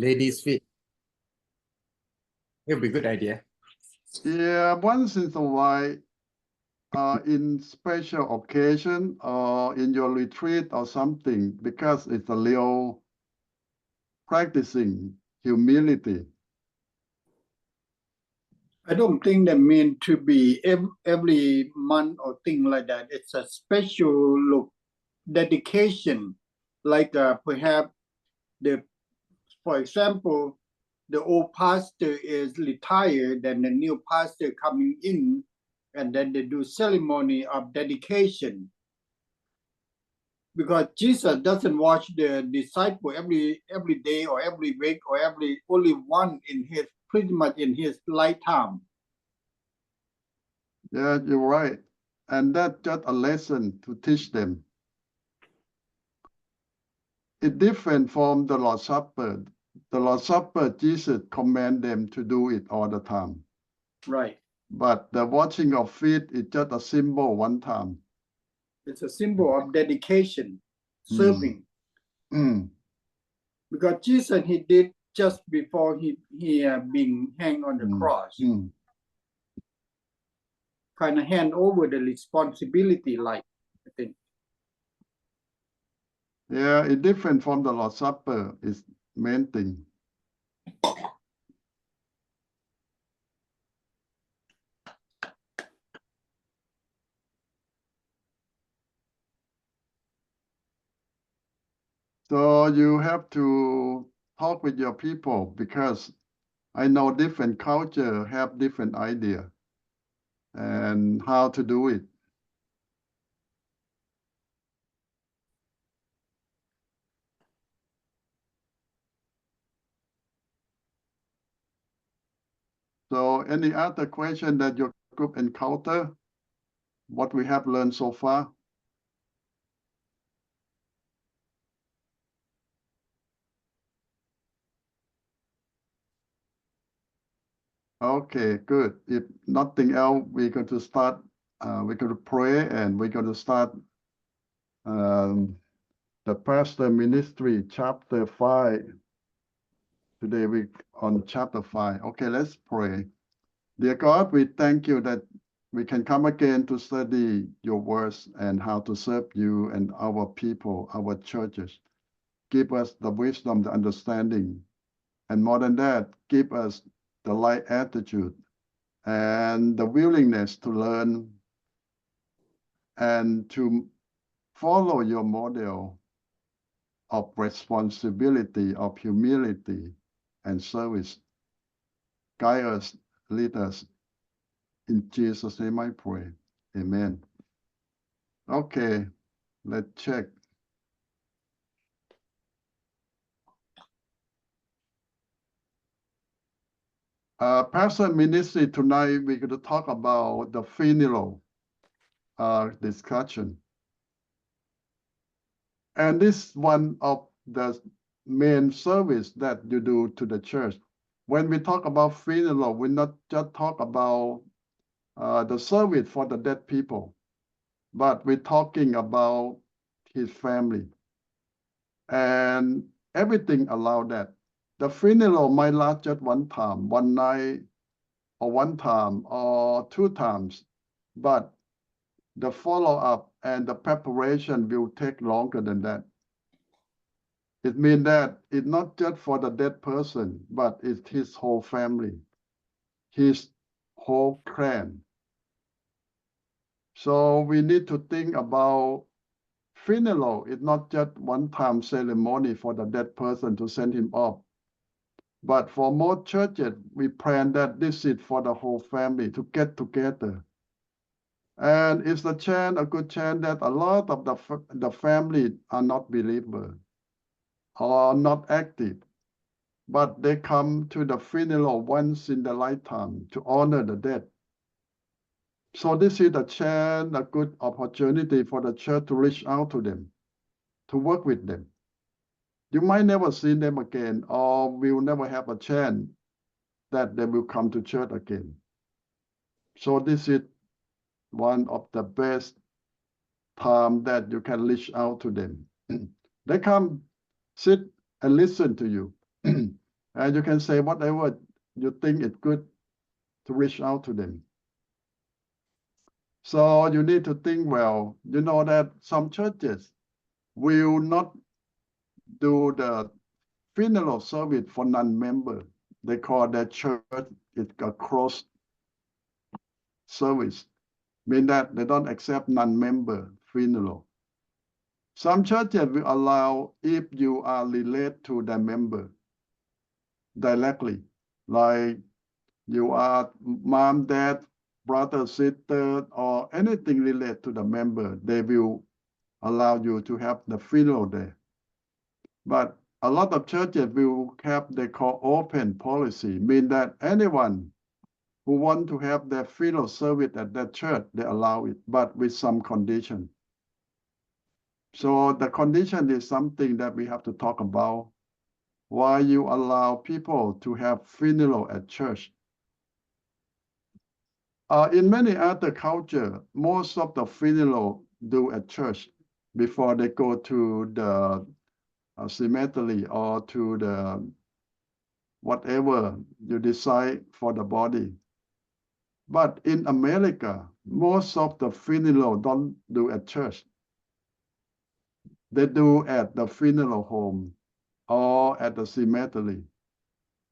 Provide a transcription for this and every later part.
ladies' feet. It would be a good idea. Yeah, once in a while, in special occasion or in your retreat or something, because it's a real practicing humility. I don't think that mean to be every month or thing like that. It's a special look dedication, like perhaps for example, the old pastor is retired, and the new pastor coming in, and then they do ceremony of dedication. Because Jesus doesn't watch the disciple every day or every week or only one in his pretty much in his lifetime. Yeah, you're right. And that's just a lesson to teach them. It's different from the Lord's Supper. The Lord's Supper, Jesus command them to do it all the time. Right. But the washing of feet is just a symbol one time. It's a symbol of dedication, serving. Because Jesus, he did just before he being hanged on the cross. Kind of hand over the responsibility, like, I think. Yeah, it's different from the Lord's Supper is main thing. So you have to talk with your people, because I know different culture have different idea and how to do it. So any other question that your group encounter, what we have learned so far? Okay, good. If nothing else, we're going to start, we're going to pray, and we're going to start the Pastor Ministry, chapter 5. Today we on chapter 5. Okay, let's pray. Dear God, we thank you that we can come again to study your words and how to serve you and our people, our churches. Give us the wisdom, the understanding, and more than that, give us the right attitude and the willingness to learn and to follow your model of responsibility, of humility, and service. Guide us, lead us. In Jesus' name I pray. Amen. Okay, let's check. Pastor Ministry, tonight we're going to talk about the funeral discussion. And this is one of the main service that you do to the church. When we talk about funeral, we not just talk about the service for the dead people, but we're talking about his family and everything around that. The funeral might last just one time, one night, or one time, or two times, but the follow-up and the preparation will take longer than that. It means that it's not just for the dead person, but it's his whole family, his whole clan. So we need to think about funeral. It's not just one-time ceremony for the dead person to send him off. But for most churches, we plan that this is for the whole family to get together. And it's a good chance that a lot of the family are not believers or not active, but they come to the funeral once in their lifetime to honor the dead. So this is a chance, a good opportunity for the church to reach out to them, to work with them. You might never see them again, or will never have a chance that they will come to church again. So this is one of the best time that you can reach out to them. They come, sit, and listen to you. And you can say whatever you think is good to reach out to them. So you need to think well. You know that some churches will not do the funeral service for non-member. They call that church it's a cross service, mean that they don't accept non-member funeral. Some churches will allow if you are related to the member directly, like you are mom, dad, brother, sister, or anything related to the member, they will allow you to have the funeral there. But a lot of churches will have they call open policy, mean that anyone who want to have their funeral service at that church, they allow it, but with some condition. So the condition is something that we have to talk about. Why you allow people to have funeral at church? In many other cultures, most of the funeral do at church before they go to the cemetery or to the whatever you decide for the body. But in America, most of the funeral don't do at church. They do at the funeral home or at the cemetery.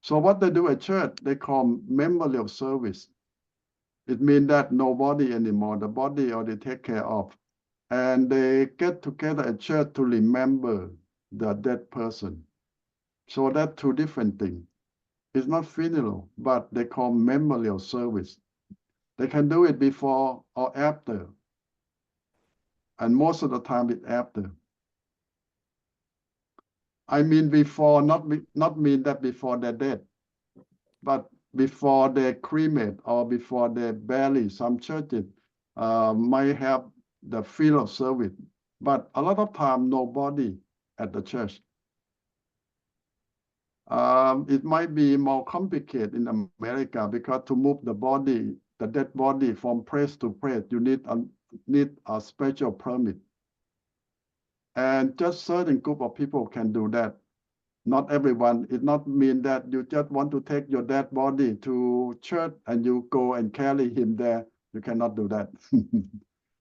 So what they do at church, they call memorial service. It means that no body anymore, the body already take care of. And they get together at church to remember the dead person. So that's two different things. It's not funeral, but they call memorial service. They can do it before or after. And most of the time it's after. I mean before, not mean that before they're dead, but before they cremate or before they bury. Some churches might have the funeral service, but a lot of time nobody at the church. It might be more complicated in America because to move the body, the dead body from place to place, you need a special permit. And just certain group of people can do that. Not everyone. It not mean that you just want to take your dead body to church and you go and carry him there. You cannot do that.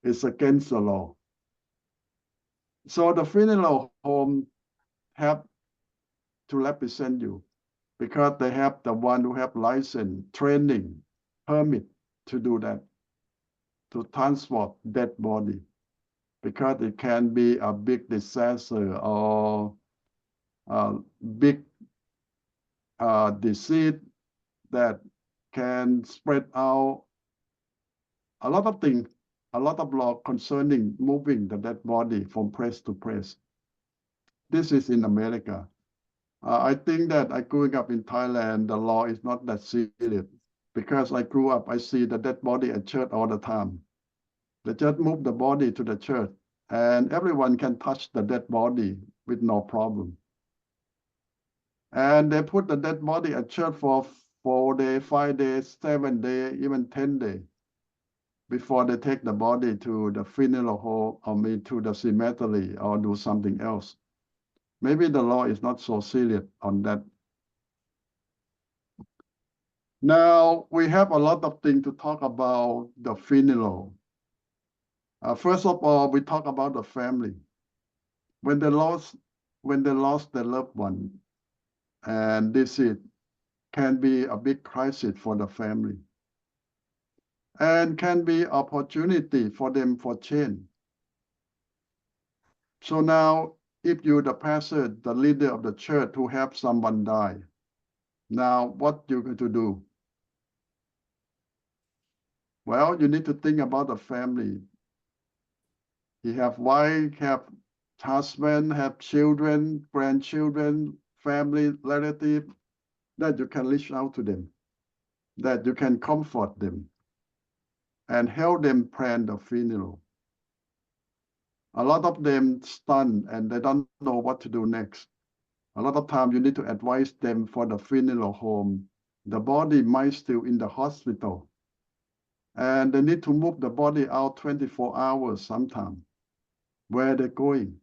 It's against the law. So the funeral home have to represent you because they have the one who have license, training, permit to do that, to transport dead body, because it can be a big disaster or a big disease that can spread out. A lot of things, a lot of law concerning moving the dead body from place to place. This is in America. I think that I growing up in Thailand, the law is not that serious because I grew up, I see the dead body at church all the time. They just move the body to the church and everyone can touch the dead body with no problem. And they put the dead body at church for 4 days, 5 days, 7 days, even 10 days before they take the body to the funeral home or to the cemetery or do something else. Maybe the law is not so serious on that. Now, we have a lot of things to talk about the funeral. First of all, we talk about the family. When they lost their loved one, and this can be a big crisis for the family, and can be opportunity for them for change. So now, if you're the pastor, the leader of the church who have someone die, now what you're going to do? Well, you need to think about the family. You have wife, have husband, have children, grandchildren, family, relative, that you can reach out to them, that you can comfort them and help them plan the funeral. A lot of them stunned and they don't know what to do next. A lot of time you need to advise them for the funeral home. The body might still in the hospital and they need to move the body out 24 hours sometime. Where they're going.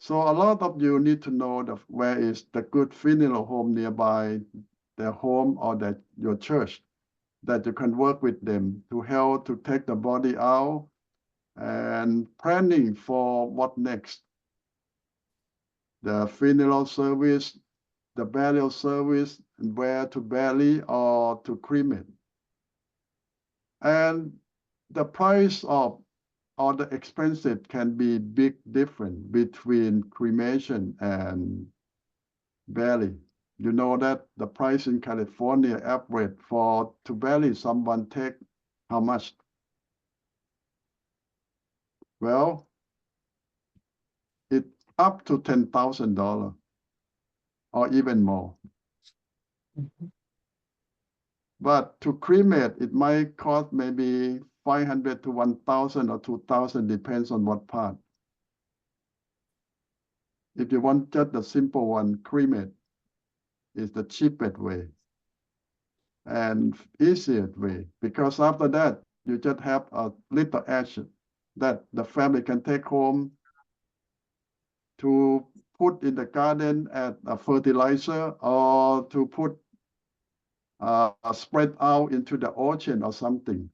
So a lot of you need to know where is the good funeral home nearby their home or your church, that you can work with them to help to take the body out and planning for what next. The funeral service, the burial service, and where to bury or to cremate. And the price of or the expenses can be big difference between cremation and bury. You know that the price in California average to bury someone take how much? Well, it's up to $10,000 or even more. But to cremate, it might cost maybe 500 to 1,000 or 2,000, depends on what part. If you want just the simple one, cremate is the cheapest way and easiest way, because after that, you just have a little ash that the family can take home to put in the garden as a fertilizer or to put spread out into the ocean or something.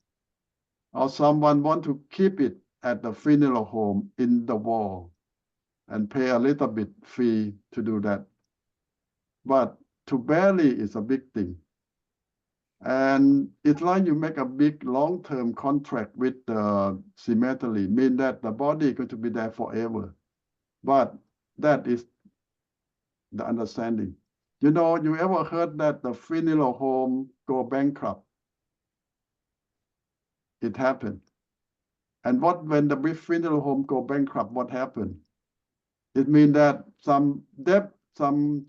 Or someone want to keep it at the funeral home in the wall and pay a little bit fee to do that. But to bury is a big thing. And it's like you make a big long-term contract with the cemetery, mean that the body is going to be there forever. But that is the understanding. You know, you ever heard that the funeral home go bankrupt? It happened. And when the funeral home go bankrupt, what happened? It means that some debt, some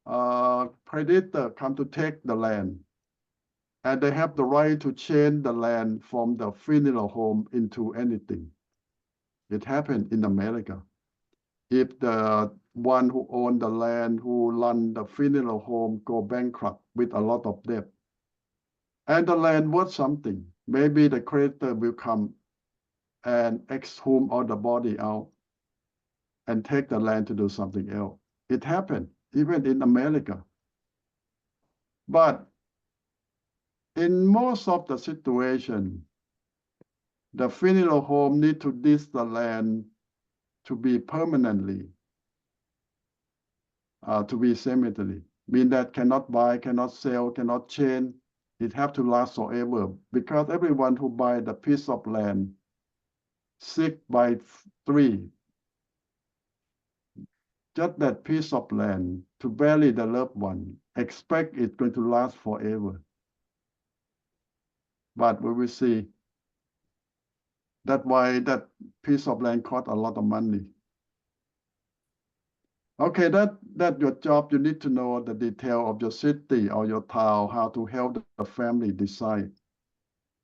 predator come to take the land, and they have the right to change the land from the funeral home into anything. It happened in America. If the one who owned the land, who run the funeral home, go bankrupt with a lot of debt, and the land worth something, maybe the creditor will come and exhume all the body out and take the land to do something else. It happened even in America. But in most of the situation, the funeral home need to list the land to be permanently, to be cemetery. Mean that cannot buy, cannot sell, cannot change. It have to last forever, because everyone who buy the piece of land 6x3, just that piece of land to bury the loved one, expect it's going to last forever. But we will see. That's why that piece of land cost a lot of money. Okay, that's your job. You need to know the detail of your city or your town, how to help the family decide.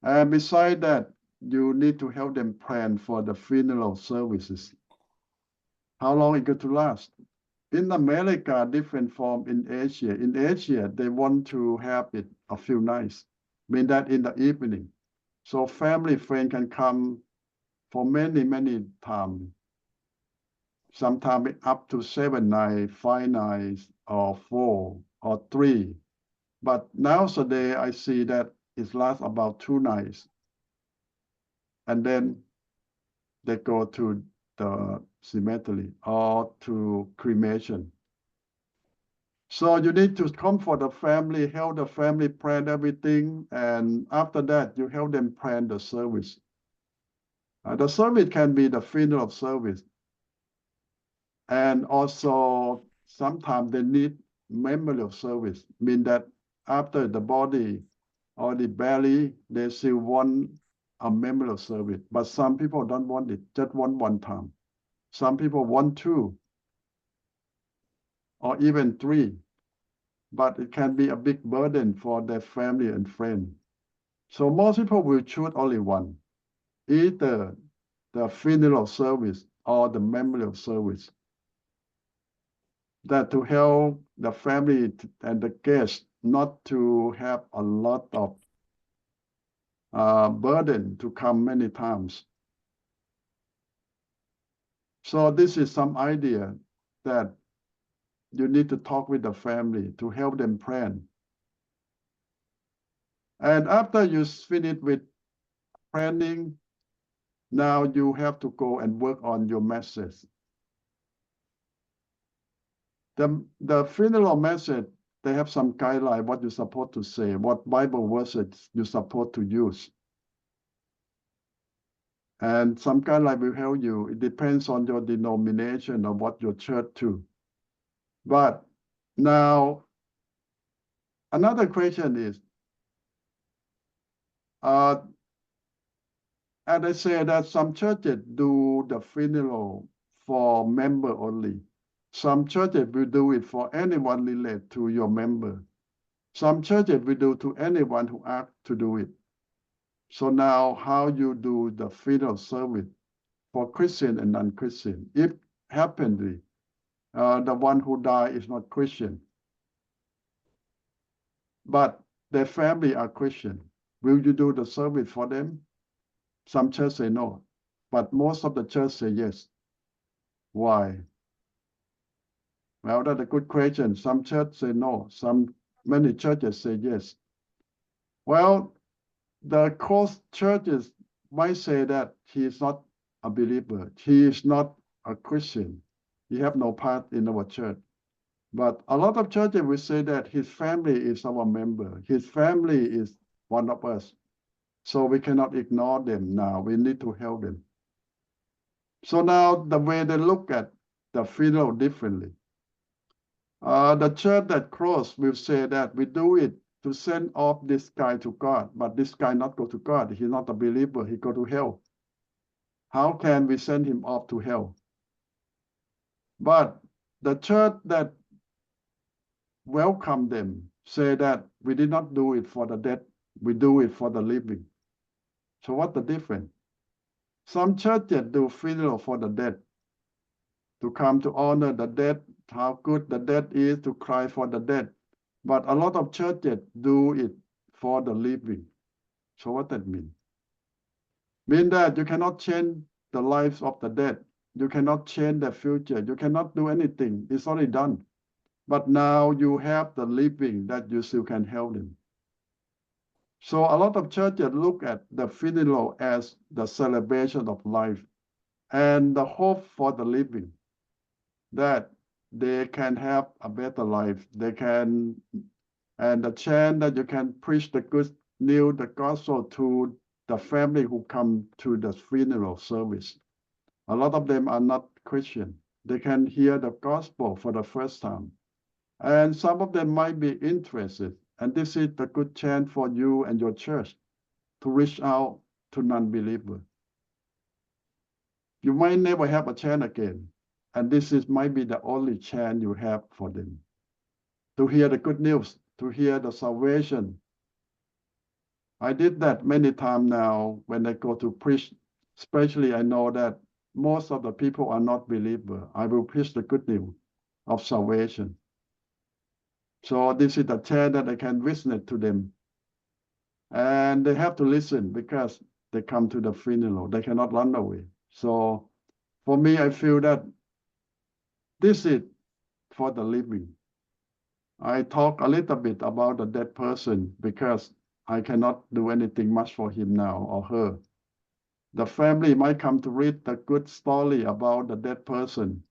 And beside that, you need to help them plan for the funeral services. How long it going to last? In America, different from in Asia. In Asia, they want to have it a few nights, mean that in the evening. So family, friend can come for many, many times. Sometimes up to 7 nights, 5 nights, or 4, or 3. But nowadays, I see that it lasts about 2 nights. And then they go to the cemetery or to cremation. So you need to comfort the family, help the family plan everything. And after that, you help them plan the service. The service can be the funeral service. And also, sometimes they need memorial service, mean that after the body or the belly, they still want a memorial service. But some people don't want it, just want one time. Some people want 2 or even 3. But it can be a big burden for their family and friends. So most people will choose only one, either the funeral service or the memorial service. That to help the family and the guests not to have a lot of burden to come many times. So this is some idea that you need to talk with the family to help them plan. And after you finish with planning, now you have to go and work on your message. The funeral message, they have some guideline what you're supposed to say, what Bible verses you're supposed to use. And some guideline will help you. It depends on your denomination or what your church do. But now, another question is, as I say that some churches do the funeral for member only. Some churches will do it for anyone related to your member. Some churches will do to anyone who asks to do it. So now how you do the funeral service for Christian and non-Christian? If happenly the one who died is not Christian, but their family are Christian, will you do the service for them? Some churches say no, but most of the church say yes. Why? Well, that's a good question. Some churches say no. Many churches say yes. Well, the close churches might say that he is not a believer. He is not a Christian. He have no part in our church. But a lot of churches will say that his family is our member. His family is one of us. So we cannot ignore them now. We need to help them. So now the way they look at the funeral differently. The church that close will say that we do it to send off this guy to God, but this guy not go to God. He's not a believer. He go to hell. How can we send him off to hell? But the church that welcome them say that we did not do it for the dead. We do it for the living. So what's the difference? Some churches do funeral for the dead, to come to honor the dead, how good the dead is, to cry for the dead. But a lot of churches do it for the living. So what that mean? Mean that you cannot change the lives of the dead. You cannot change their future. You cannot do anything. It's already done. But now you have the living that you still can help them. So a lot of churches look at the funeral as the celebration of life and the hope for the living, that they can have a better life. They can, and the chance that you can preach the good news, the gospel to the family who come to the funeral service. A lot of them are not Christian. They can hear the gospel for the first time. And some of them might be interested. And this is the good chance for you and your church to reach out to non-believers. You might never have a chance again. And might be the only chance you have for them. To hear the good news, to hear the salvation. I did that many times now when I go to preach. Especially I know that most of the people are not believers. I will preach the good news of salvation. So this is the chance that I can witness to them. And they have to listen because they come to the funeral. They cannot run away. So for me, I feel that this is for the living. I talk a little bit about the dead person because I cannot do anything much for him now or her. The family might come to read the good story about the dead person.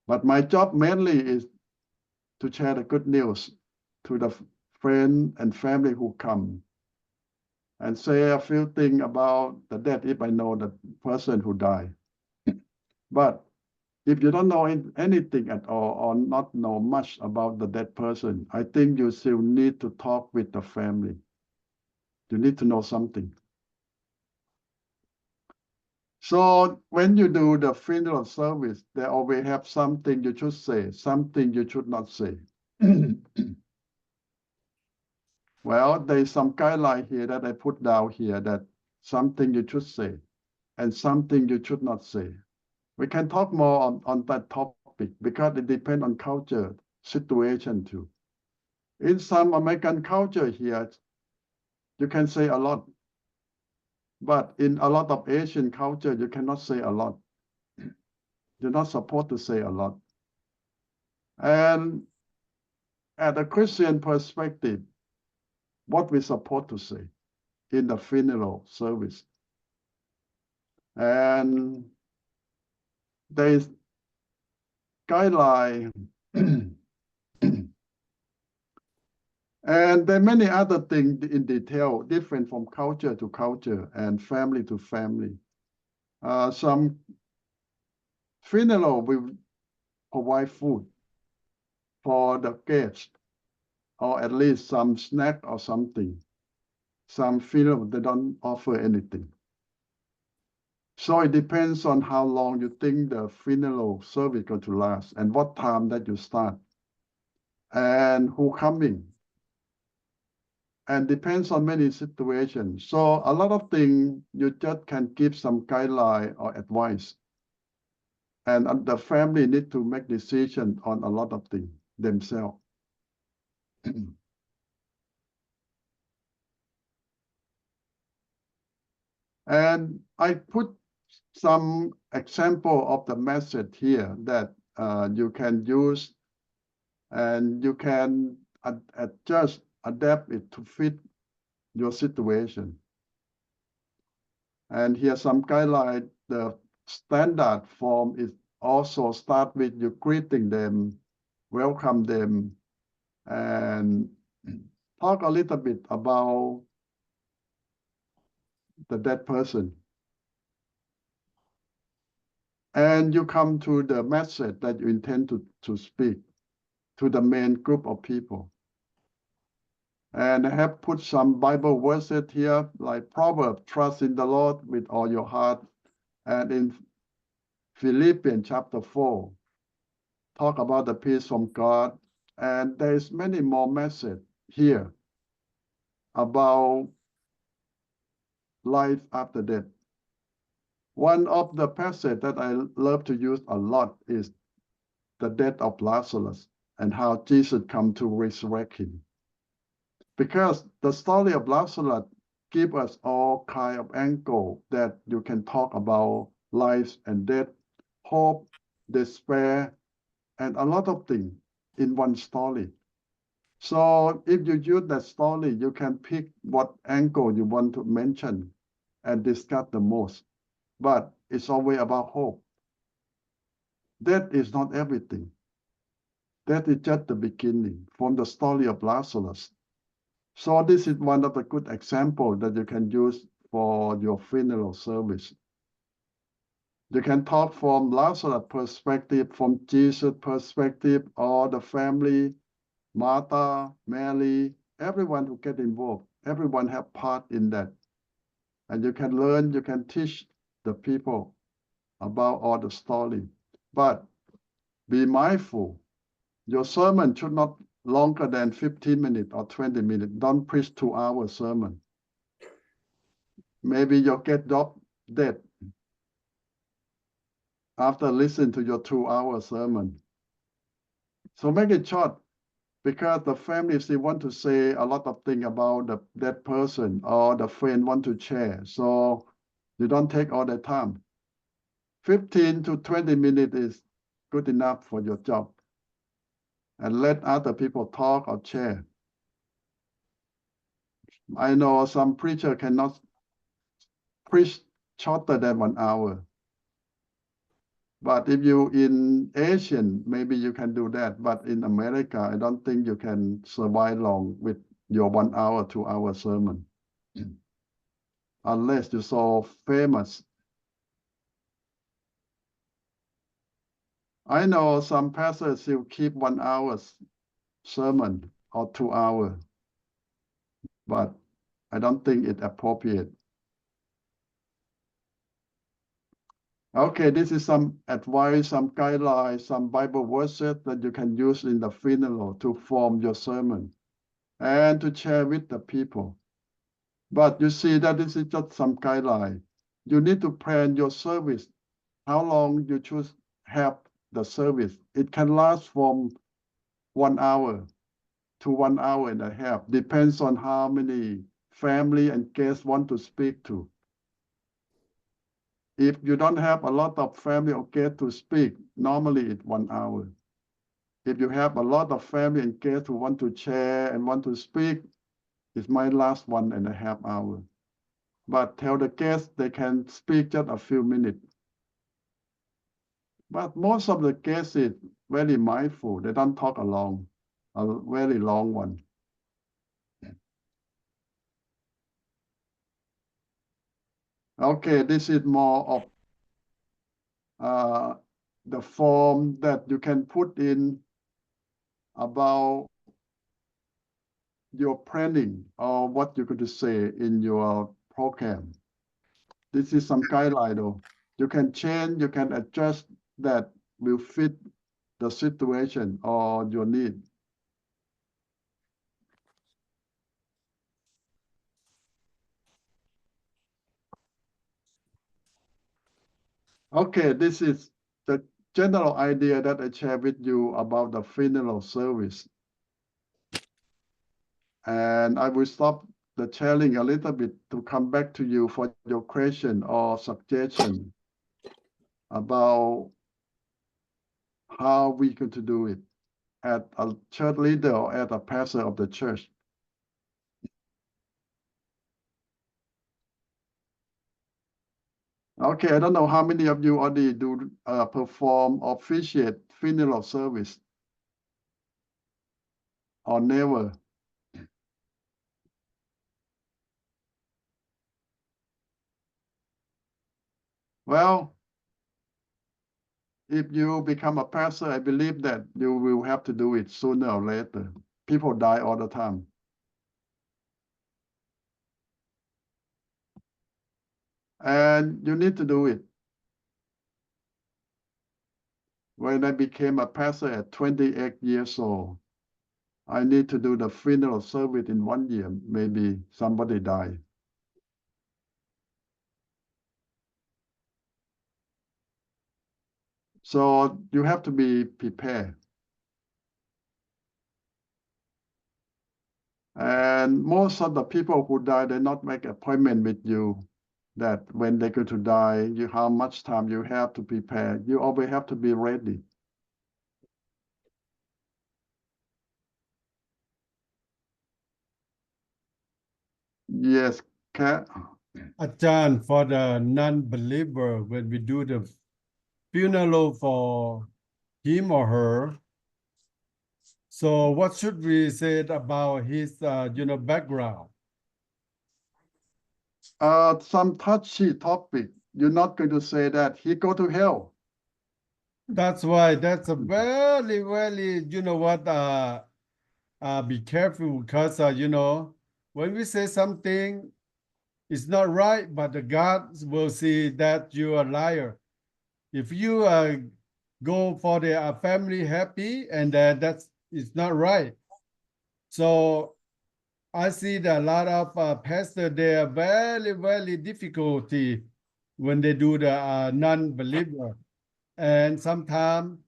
But my job mainly is to share the good news to the friend and family who come and say a few things about the dead if I know the person who died. But if you don't know anything at all or not know much about the dead person, I think you still need to talk with the family. You need to know something. So when you do the funeral service, they always have something you should say, something you should not say. Well, there's some guideline here that I put down here that something you should say and something you should not say. We can talk more on that topic because it depends on culture, situation too. In some American culture here, you can say a lot. But in a lot of Asian culture, you cannot say a lot. You're not supposed to say a lot. And at a Christian perspective, what we're supposed to say in the funeral service. And there is guideline and there are many other things in detail, different from culture to culture and family to family. Some funeral will provide food for the guests, or at least some snack or something. Some funeral, they don't offer anything. So it depends on how long you think the funeral service is going to last and what time that you start and who coming. And depends on many situations. So a lot of things you just can give some guideline or advice. And the family need to make decision on a lot of things themselves. And I put some example of the message here that you can use and you can adjust, adapt it to fit your situation. And here's some guideline. The standard form is also start with you greeting them, welcome them, and talk a little bit about the dead person. And you come to the message that you intend to speak to the main group of people. And I have put some Bible verses here, like Proverbs, trust in the Lord with all your heart. And in Philippians chapter 4, talk about the peace from God. And there's many more messages here about life after death. One of the passages that I love to use a lot is the death of Lazarus and how Jesus come to resurrect him. Because the story of Lazarus gives us all kind of angle that you can talk about life and death, hope, despair, and a lot of things in one story. So if you use that story, you can pick what angle you want to mention and discuss the most. But it's always about hope. Death is not everything. That is just the beginning from the story of Lazarus. So this is one of the good examples that you can use for your funeral service. You can talk from Lazarus' perspective, from Jesus' perspective, or the family, Martha, Mary, everyone who get involved, everyone have part in that. And you can learn, you can teach the people about all the story. But be mindful, your sermon should not longer than 15 minutes or 20 minutes. Don't preach 2-hour sermon. Maybe you'll get dead after listening to your 2-hour sermon. So make it short, because the family, if they want to say a lot of things about that person or the friend want to share, so you don't take all the time. 15 to 20 minutes is good enough for your job. And let other people talk or share. I know some preacher cannot preach shorter than 1 hour. But if you in Asian, maybe you can do that. But in America, I don't think you can survive long with your 1 hour, 2-hour sermon. Unless you're so famous. I know some pastors who keep 1 hour sermon or 2 hours, but I don't think it's appropriate. Okay, this is some advice, some guidelines, some Bible verses that you can use in the funeral to form your sermon and to share with the people. But you see that this is just some guideline. You need to plan your service, how long you choose have the service. It can last from 1 hour to 1 hour and a half, depends on how many family and guests want to speak to. If you don't have a lot of family or guests to speak, normally it's 1 hour. If you have a lot of family and guests who want to share and want to speak, it might last 1.5 hours. But tell the guests they can speak just a few minutes. But most of the guests is very mindful. They don't talk a very long one. Okay, this is more of the form that you can put in about your planning or what you're going to say in your program. This is some guideline though. You can change, you can adjust that will fit the situation or your need. Okay, this is the general idea that I share with you about the funeral service. And I will stop the sharing a little bit to come back to you for your question or suggestion about how we going to do it at a church leader or at a pastor of the church. Okay, I don't know how many of you already do perform or officiate funeral service or never. Well, if you become a pastor, I believe that you will have to do it sooner or later. People die all the time. And you need to do it. When I became a pastor at 28 years old, I need to do the funeral service in 1 year. Maybe somebody died. So you have to be prepared. And most of the people who die, they not make appointment with you that when they're going to die, how much time you have to prepare. You always have to be ready. Yes, Kat. Ajahn, for the non-believer, when we do the funeral for him or her, so what should we say about his, background? Some touchy topic. You're not going to say that he go to hell. That's why that's a very, very, be careful because, when we say something, it's not right, but the God will see that you are a liar. If you go for the family happy and that's it's not right. So I see that a lot of pastors, they are very, very difficulty when they do the non-believer. And sometimes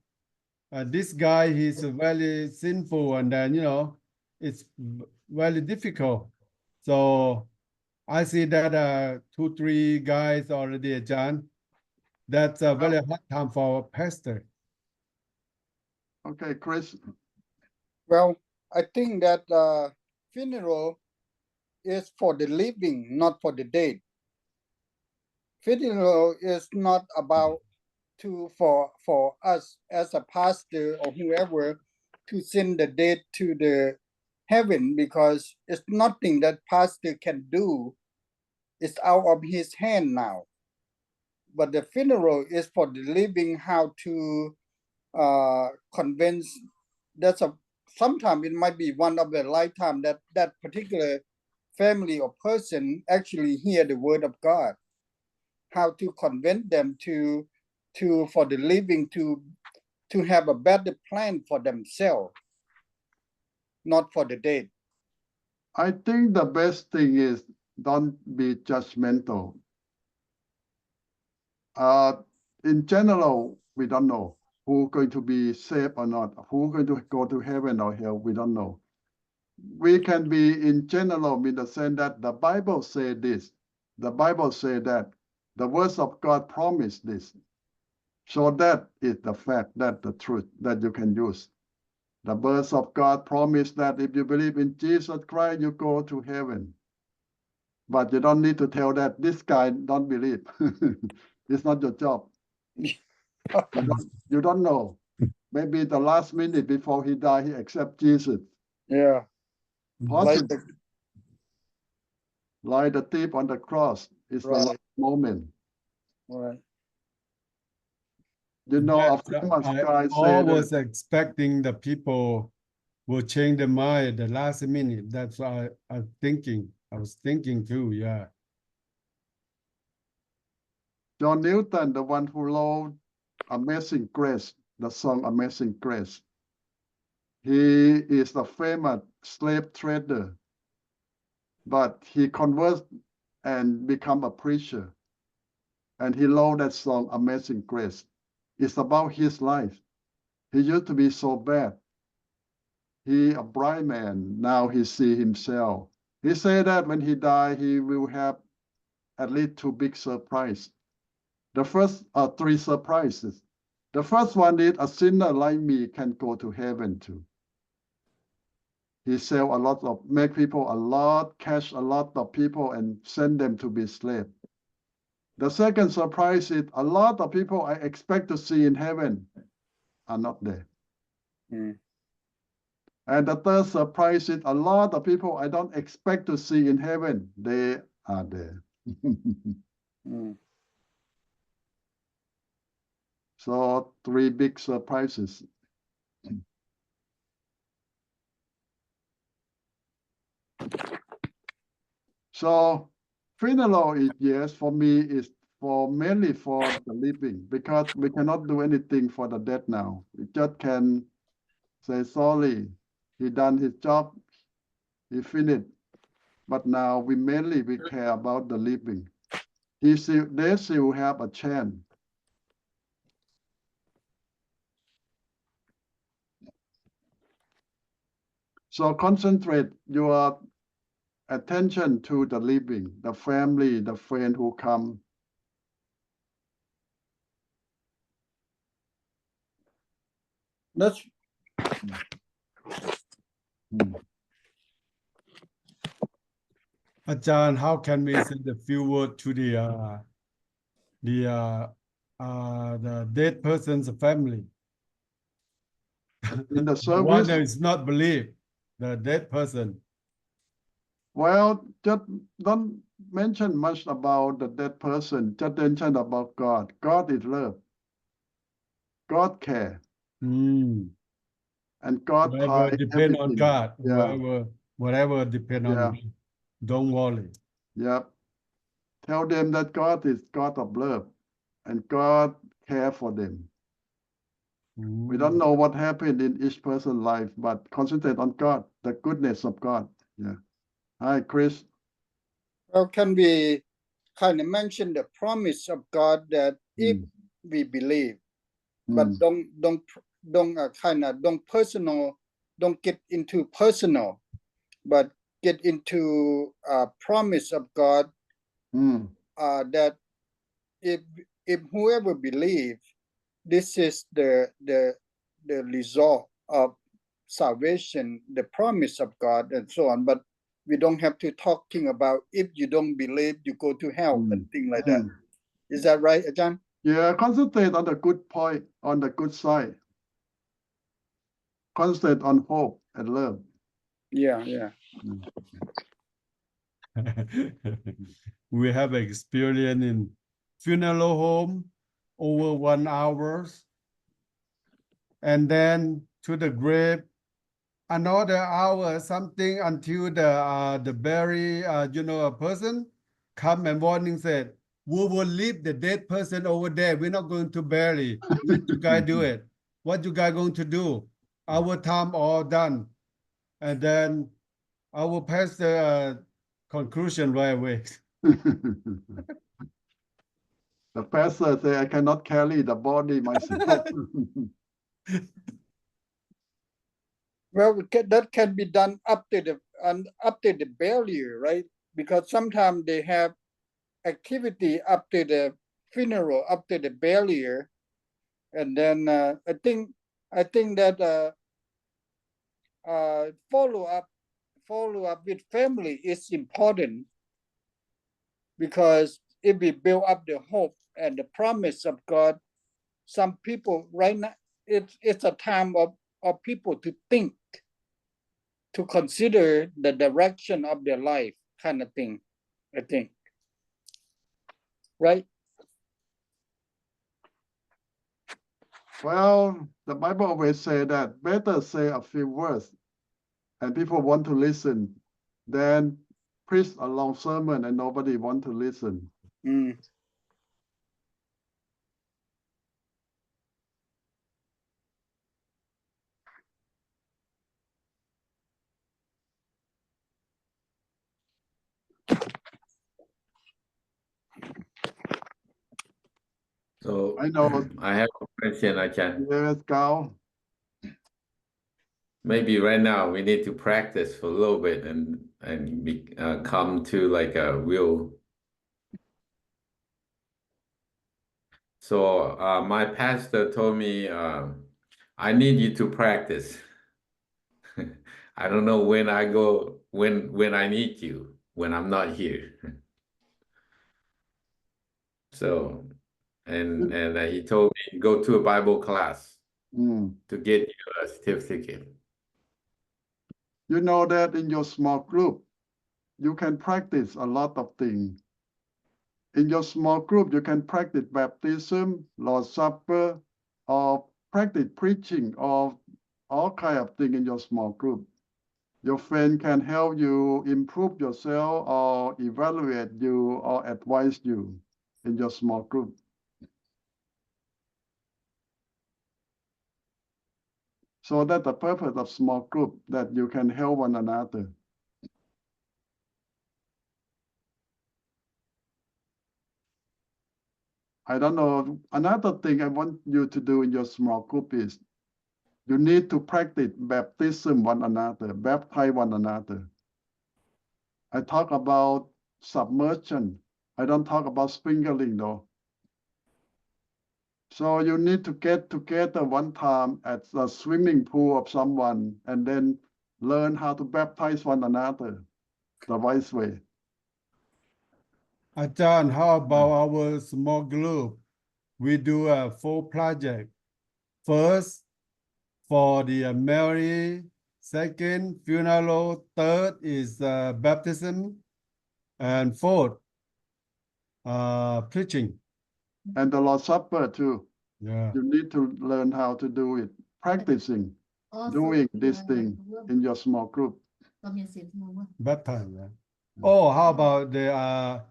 this guy, he's very sinful and then, it's very difficult. So I see that 2, 3 guys already, John. That's a very hard time for a pastor. Okay, Chris. Well, I think that funeral is for the living, not for the dead. Funeral is not about for us as a pastor or whoever to send the dead to the heaven, because it's nothing that pastor can do. It's out of his hand now. But the funeral is for the living, how to convince. Sometimes it might be one of the lifetime that particular family or person actually hear the word of God. How to convince them for the living to have a better plan for themselves, not for the dead. I think the best thing is don't be judgmental. In general, we don't know who's going to be saved or not, who's going to go to heaven or hell, we don't know. We can be in general in the sense that the Bible say this, the Bible say that, The words of God promise this. So that is the fact, that the truth that you can use. The words of God promise that if you believe in Jesus Christ, you go to heaven. But you don't need to tell that this guy don't believe. It's not your job. You don't know. Maybe the last minute before he died, he accept Jesus. Yeah. Possible. Like the thief on the cross is the Right. last moment. Right. You know, a Yes, famous I guy said always that, expecting the people will change their mind at the last minute. That's why I was thinking too, yeah. John Newton, the one who wrote Amazing Grace, the song Amazing Grace. He is a famous slave trader, but he converts and become a preacher. And he wrote that song Amazing Grace. It's about his life. He used to be so bad. He a bright man. Now he see himself. He said that when he die, he will have at least two big surprises. The first are three surprises. The first one is a sinner like me can go to heaven too. He sell a lot of, make people a lot, catch a lot of people and send them to be slaves. The second surprise is a lot of people I expect to see in heaven are not there. Mm. And the third surprise is a lot of people I don't expect to see in heaven, they are there. Mm. So three big surprises. So funeral is, yes, for me is for mainly for the living, because we cannot do anything for the dead now. We just can say sorry, he done his job, he finished. But now we care about the living. They still have a chance. So concentrate your attention to the living, the family, the friend who come. That's Ajahn, how can we send a few words to the dead person's family? In the The one service, that is not believe, the dead person. well, just don't mention much about the dead person. Just mention about God. God is love. God care. Mm. And God Whoever hide depend on everything. God, Yeah. whatever depend on Yeah. me, don't worry. Yeah. Tell them that God is God of love and God care for them. We don't know what happened in each person's life, but concentrate on God, the goodness of God. Yeah. Hi, Chris. how can we kind of mention the promise of God that if we believe, but don't kind of don't personal, don't get into personal, but get into promise of God that if whoever believe, this is the result of salvation, the promise of God, and so on. But we don't have to talking about if you don't believe, you go to hell and things like that. Is that right, Ajahn? Yeah, concentrate on the good point, on the good side. Concentrate on hope and love. Yeah, yeah. We have experience in funeral home over 1 hour, and then to the grave another hour something until the bury a person come and warning said, we will leave the dead person over there, we're not going to bury. Let you guys do it. What you guys going to do? Our time all done. And then I will pass the conclusion right away. The pastor say, I cannot carry the body myself. Well, that can be done up to the burial, right? Because sometimes they have activity after the funeral, after the burial, and then I think that follow up with family is important, because if we build up the hope and the promise of God, some people right now, it's a time of people to think, to consider the direction of their life, kind of thing, I think. Right? Well, the Bible always say that better say a few words and people want to listen than preach a long sermon and nobody want to listen. Mm. So I know. I have a question, Achan. Yes, Gao. Maybe right now we need to practice for a little bit and come to like a real. So my pastor told me I need you to practice. I don't know when I go when I need you when I'm not here. So and he told me go to a Bible class to get you a certificate. You know that in your small group, you can practice a lot of things. In your small group, you can practice baptism, Lord's Supper, or practice preaching, or all kind of things in your small group. Your friend can help you improve yourself or evaluate you or advise you in your small group. So that's the purpose of small group, that you can help one another. I don't know. Another thing I want you to do in your small group is you need to practice baptism one another, baptize one another. I talk about submersion. I don't talk about sprinkling though. So you need to get together one time at the swimming pool of someone and then learn how to baptize one another the right way. Ajahn, how about our small group? We do a full project. First, for the marriage. Second, funeral. Third is baptism. And fourth, preaching. And the Lord's Supper too. Yeah. You need to learn how to do it, practicing, doing this thing in your small group. Baptized. Yeah. Oh, how about the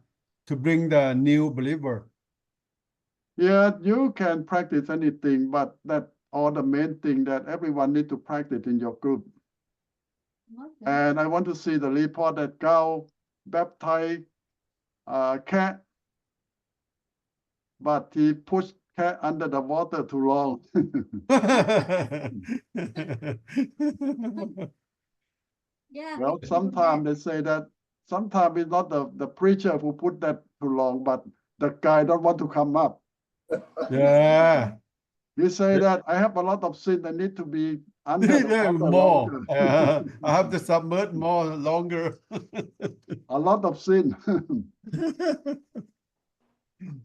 to bring the new believer? Yeah, you can practice anything, but that all the main thing that everyone need to practice in your group. Okay. And I want to see the report that Gao baptized cat, but he pushed cat under the water too long. Yeah. Well, sometimes they say that sometimes it's not the preacher who put that too long, but the guy don't want to come up. Yeah. You say that I have a lot of sin that need to be under the Yeah, water more. longer. I have to submerge more longer. A lot of sin.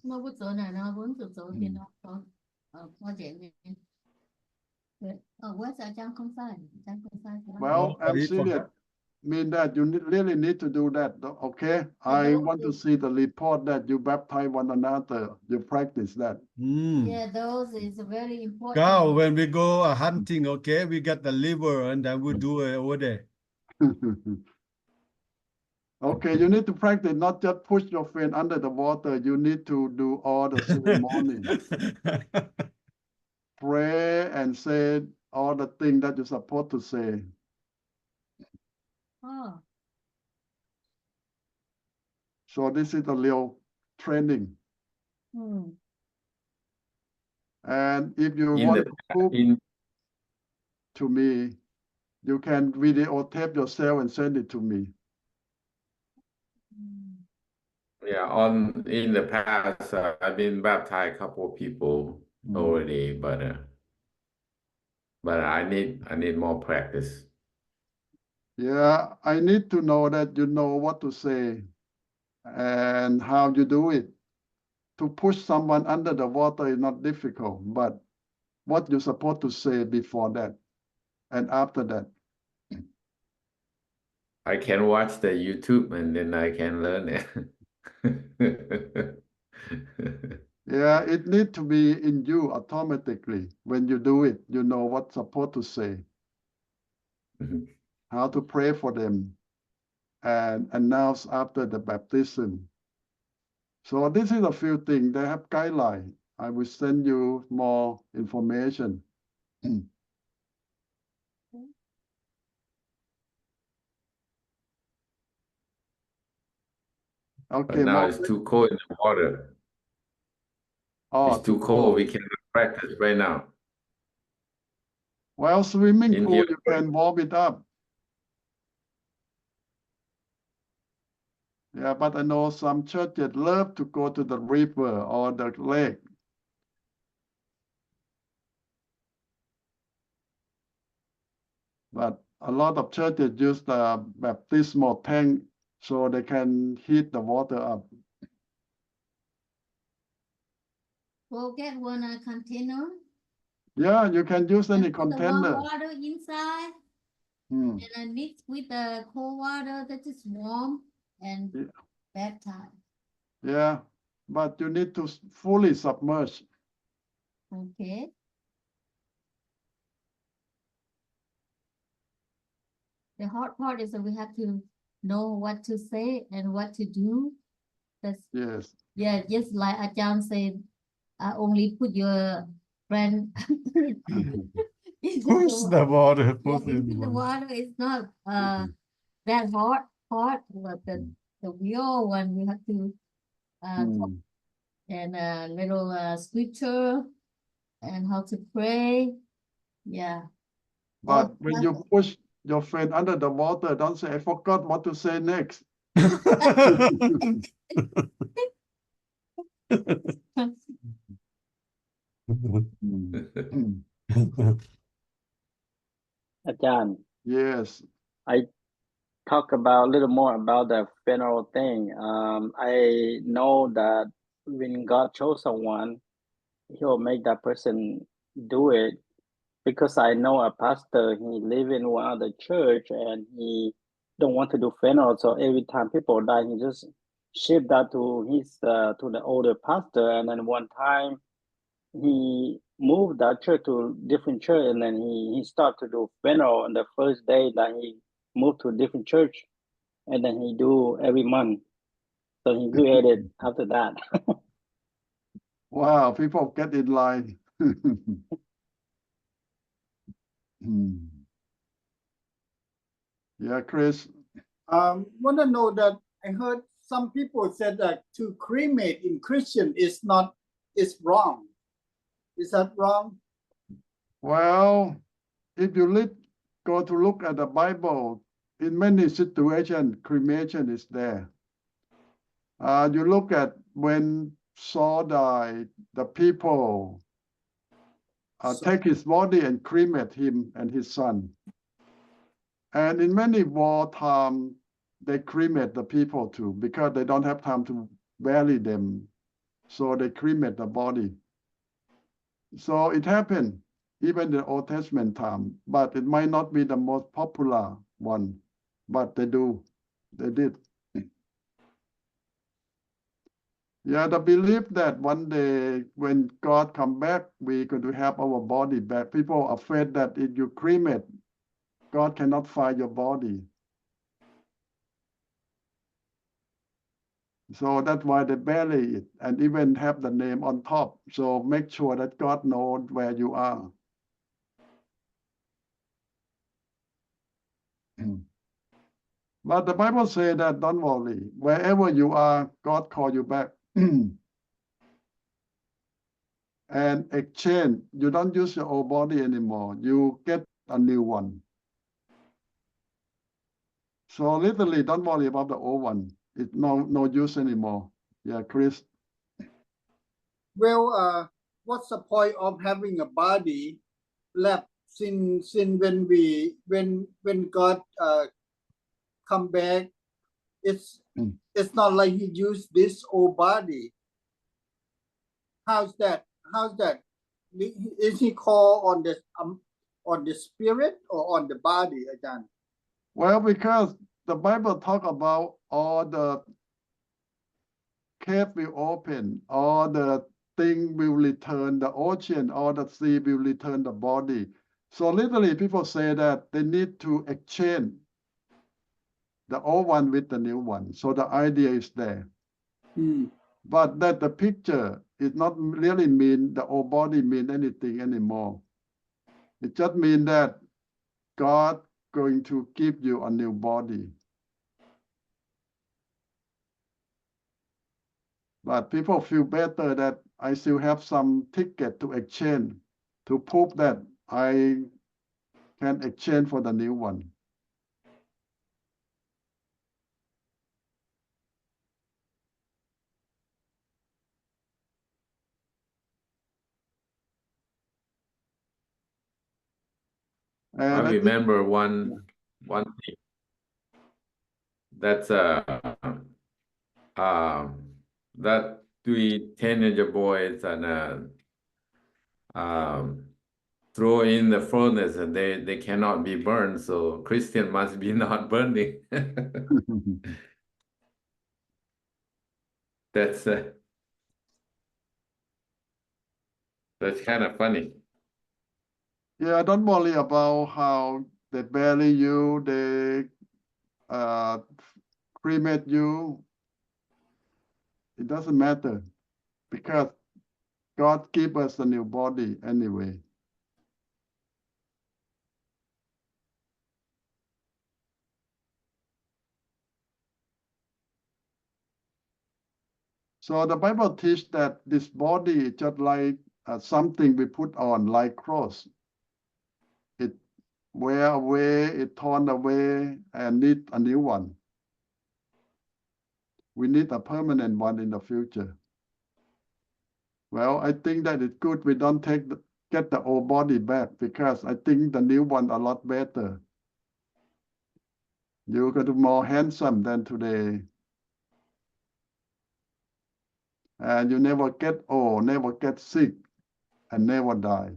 Nó có chỗ này nó vốn từ chỗ thì nó có có chuyện gì. Where's Ajahn không sai? Ajahn không sai. Well, I'm he serious. forgot. Mean that you really need to do that. Okay, I want to see the report that you baptize one another. You practice that. Yeah, those is very important. Now, when we go hunting, okay, we get the liver and then we do it over there. Okay, you need to practice, not just push your friend under the water. You need to do all the ceremony. Pray and say all the things that you're supposed to say. Oh. So this is a real training. And if you want to prove to me, you can videotape yourself and send it to me. Yeah, on in the past, I've been baptized a couple of people already, but I need more practice. Yeah, I need to know that you know what to say and how you do it. To push someone under the water is not difficult, but what you're supposed to say before that and after that. I can watch the YouTube and then I can learn it. Yeah, it needs to be in you automatically. When you do it, you know what's supposed to say, how to pray for them, and announce after the baptism. So this is a few things. They have guidelines. I will send you more information. Okay, But now more. it's too cold in the water. Oh, It's too cold. We cannot practice right now. Well, swimming In pool, here. you can warm it up. Yeah, but I know some churches love to go to the river or the lake. But a lot of churches use the baptismal tank so they can heat the water up. We'll get one container. Yeah, you can use any And put the warm container. water inside Hmm. and I mix with the cold water that is warm and Yeah. baptize. Yeah, but you need to fully submerge. Okay. The hard part is that we have to know what to say and what to do. That's Yes. yeah, just like Ajahn said, only put your friend Push the water, yeah, push in into the water. water. It's not that hard, but the real one we have to talk and a little scripture and how to pray. Yeah. But when you push your friend under the water, don't say, I forgot what to say next. Ajahn, Yes. I talk about a little more about the funeral thing. I know that when God chose someone, He'll make that person do it because I know a pastor. He live in one of the church and he don't want to do funeral. So every time people die, he just ship that to his to the older pastor. And then one time he moved that church to different church, and then he started to do funeral on the first day that he moved to a different church, and then he do every month. So he created after that. Wow, people get in line. Yeah, Chris. Want to know that I heard some people said that to cremate in Christian is wrong. Is that wrong? Well, if you go to look at the Bible, in many situations, cremation is there. You look at when Saul died, the people take his body and cremate him and his son. And in many wartime, they cremate the people too, because they don't have time to bury them. So they cremate the body. So it happened even in the Old Testament time, but it might not be the most popular one, but they did. Yeah, the belief that one day when God come back, we're going to have our body back. People are afraid that if you cremate, God cannot find your body. So that's why they bury it and even have the name on top. So make sure that God knows where you are. But the Bible says that don't worry, wherever you are, God call you back. And exchange, you don't use your old body anymore. You get a new one. So literally, don't worry about the old one. It's no use anymore. Yeah, Chris. Well, what's the point of having a body left since when God come back? It's not like he used this old body. How's that? Is he called on the spirit or on the body, Ajahn? Well, because the Bible talk about all the cave will open, all the thing will return, the ocean, all the sea will return the body. So literally people say that they need to exchange the old one with the new one. So the idea is there. But that the picture is not really mean the old body mean anything anymore. It just means that God going to give you a new body. But people feel better that I still have some ticket to exchange to prove that I can exchange for the new one. I And remember one thing that's that three teenager boys and throw in the furnace and they cannot be burned, so Christian must be not burning. That's kind of funny. Yeah, don't worry about how they bury you, they cremate you. It doesn't matter because God gave us a new body anyway. So the Bible teaches that this body is just like something we put on, like clothes. It wear away, it torn away, and need a new one. We need a permanent one in the future. Well, I think that it's good we don't get the old body back because I think the new one a lot better. You're going to be more handsome than today. And you never get old, never get sick, and never die.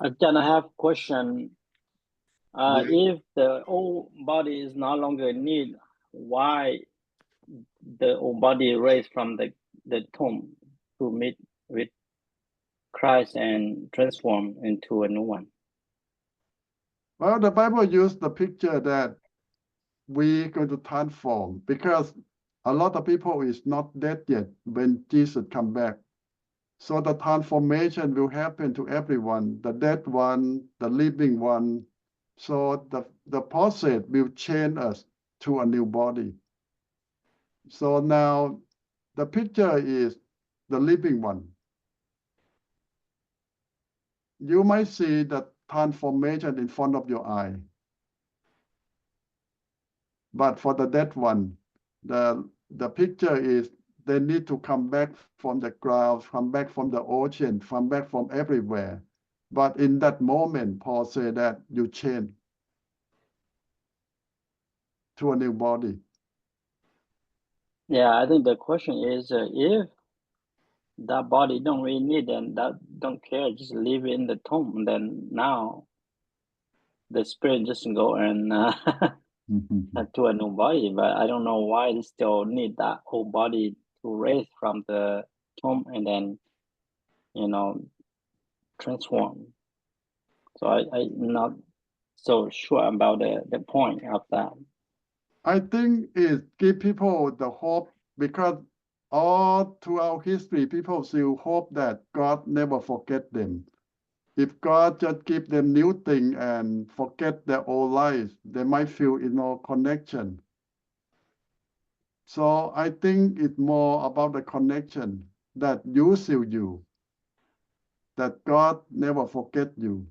Ajahn, I have a question. Yeah. If the old body is no longer in need, why the old body raised from the tomb to meet with Christ and transform into a new one? Well, the Bible used the picture that we're going to transform because a lot of people is not dead yet when Jesus come back. So the transformation will happen to everyone, the dead one, the living one. So the process will change us to a new body. So now the picture is the living one. You might see the transformation in front of your eye. But for the dead one, the picture is they need to come back from the ground, come back from the ocean, come back from everywhere. But in that moment, Paul said that you change to a new body. Yeah, I think the question is if that body don't really need and that don't care, just leave it in the tomb, then now the spirit just go and to a new body. But I don't know why they still need that whole body to raise from the tomb and then, transform. So I'm not so sure about the point of that. I think it gives people the hope because all throughout history, people still hope that God never forget them. If God just give them new thing and forget their old lives, they might feel connection. So I think it's more about the connection that you still you, that God never forget you.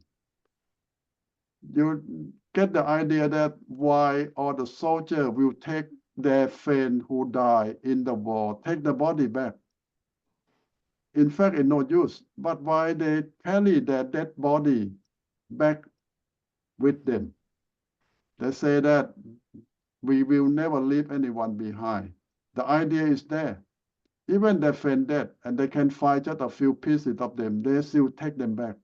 you get the idea that why all the soldier will take their friend who died in the war, take the body back. In fact, it's no use. But why they carry their dead body back with them? They say that we will never leave anyone behind. The idea is there. Even their friend dead, and they can find just a few pieces of them, they still take them back.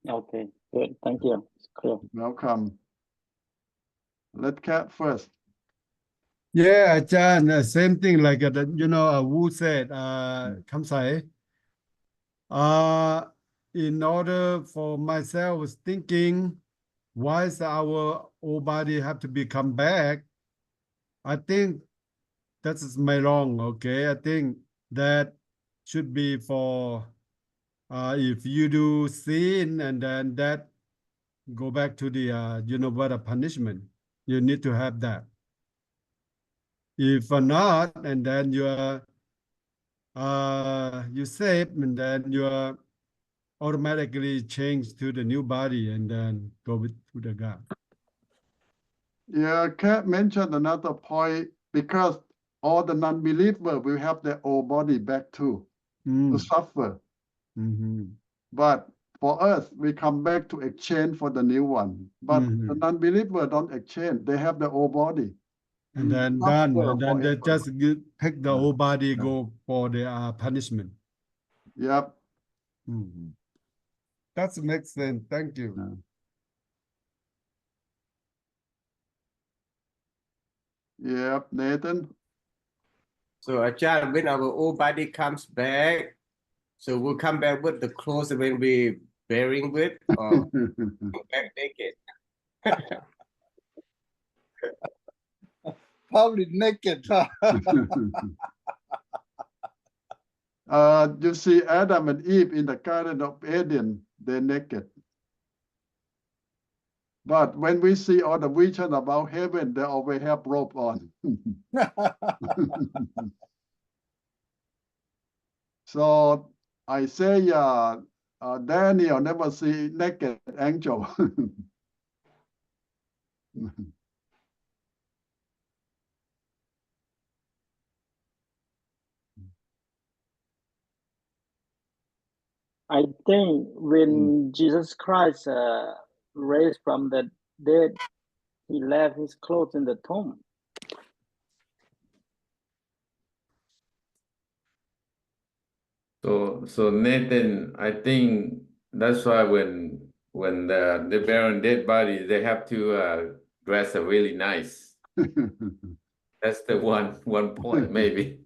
Okay, good. Thank you. It's clear. Welcome. Let Cat first. Yeah, Ajahn, same thing like Wu said, Kamsai. In order for myself was thinking, why is our old body have to be come back? I think that is my wrong. Okay, I think that should be for if you do sin and then that go back to the what a punishment. You need to have that. If not, and then you save, and then you automatically change to the new body and then go to the God. Yeah, Cat mentioned another point because all the non-believer will have their old body back too to suffer. But for us, we come back to exchange for the new one. But the non-believer don't exchange; they have the old body. And then done, and then they forever. just take the old body, go for the punishment. Yep. That makes sense. Thank you. Yep, Nathan. So Ajahn, when our old body comes back, so we'll come back with the clothes when we bearing with, or back naked. Probably naked. You see Adam and Eve in the Garden of Eden, they're naked. But when we see all the vision about heaven, they always have robe on. So Isaiah, Daniel never see naked angel. I think when Jesus Christ raised from the dead, he left his clothes in the tomb. So Nathan, I think that's why when they bury dead body, they have to dress really nice. That's the one point maybe.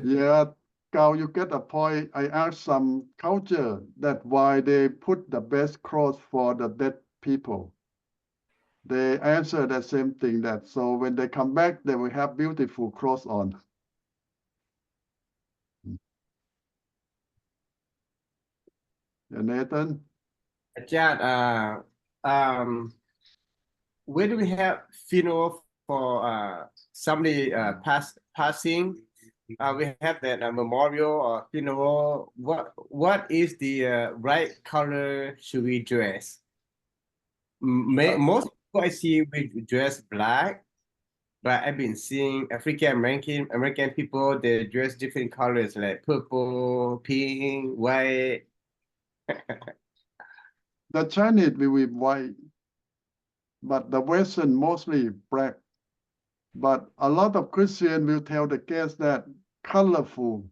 Yeah, Carl, you get a point. I asked some culture that why they put the best clothes for the dead people. They answer the same thing, that so when they come back, they will have beautiful clothes on. Yeah, Nathan? Ajahn, where do we have funeral for somebody passing? We have that memorial or funeral. What is the right color should we dress? Most people I see we dress black, but I've been seeing American people, they dress different colors like purple, pink, white. The Chinese will be white, but the Western mostly black. But a lot of Christians will tell the guests that colorful.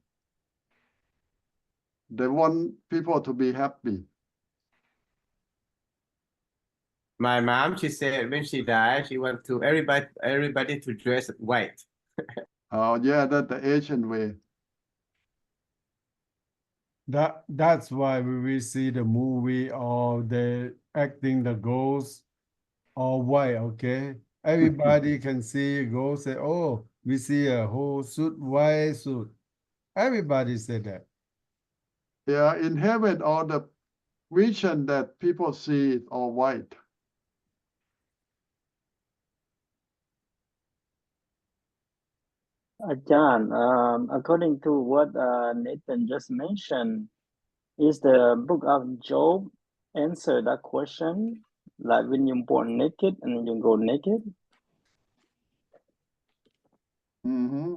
They want people to be happy. My mom, she said when she died, she want to everybody to dress white. Oh yeah, that's the Asian way. That's why we will see the movie or the acting the ghost or white. Okay, everybody can see ghost. Say, oh, we see a whole suit, white suit. Everybody said that. Yeah, in heaven, all the vision that people see is all white. John, according to what Nathan just mentioned, is the book of Job answer that question? Like when you're born naked and you go naked? Mm-hmm.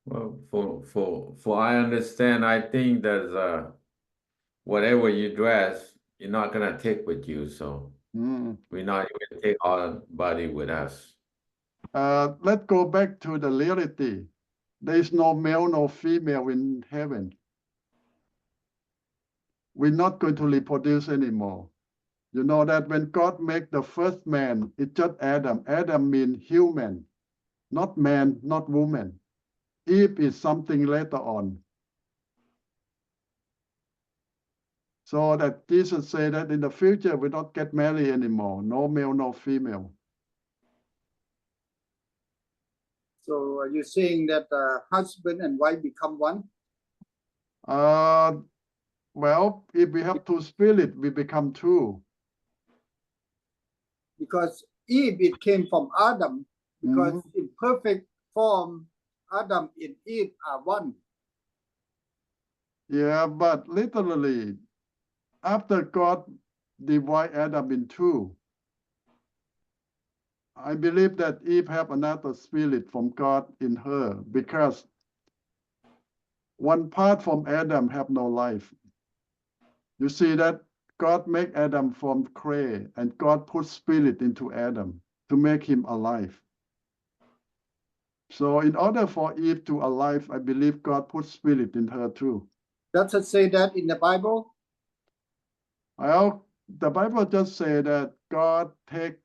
Well, for I understand, I think there's whatever you dress, you're not gonna take with you, so we're not even take our body with us. Let's go back to the reality. There is no male, no female in heaven. We're not going to reproduce anymore. You know that when God made the first man, it's just Adam. Adam means human, not man, not woman. Eve is something later on. So that Jesus said that in the future we don't get married anymore. No male, no female. So are you saying that husband and wife become one? Well, if we have two spirits, we become two. Because Eve, it came from Adam. Because in perfect form, Adam and Eve are one. Yeah, but literally, after God divided Adam in two, I believe that Eve have another spirit from God in her, because one part from Adam have no life. You see that God make Adam from clay, and God put spirit into Adam to make him alive. So in order for Eve to alive, I believe God put spirit in her too. Does it say that in the Bible? Well, the Bible just say that God take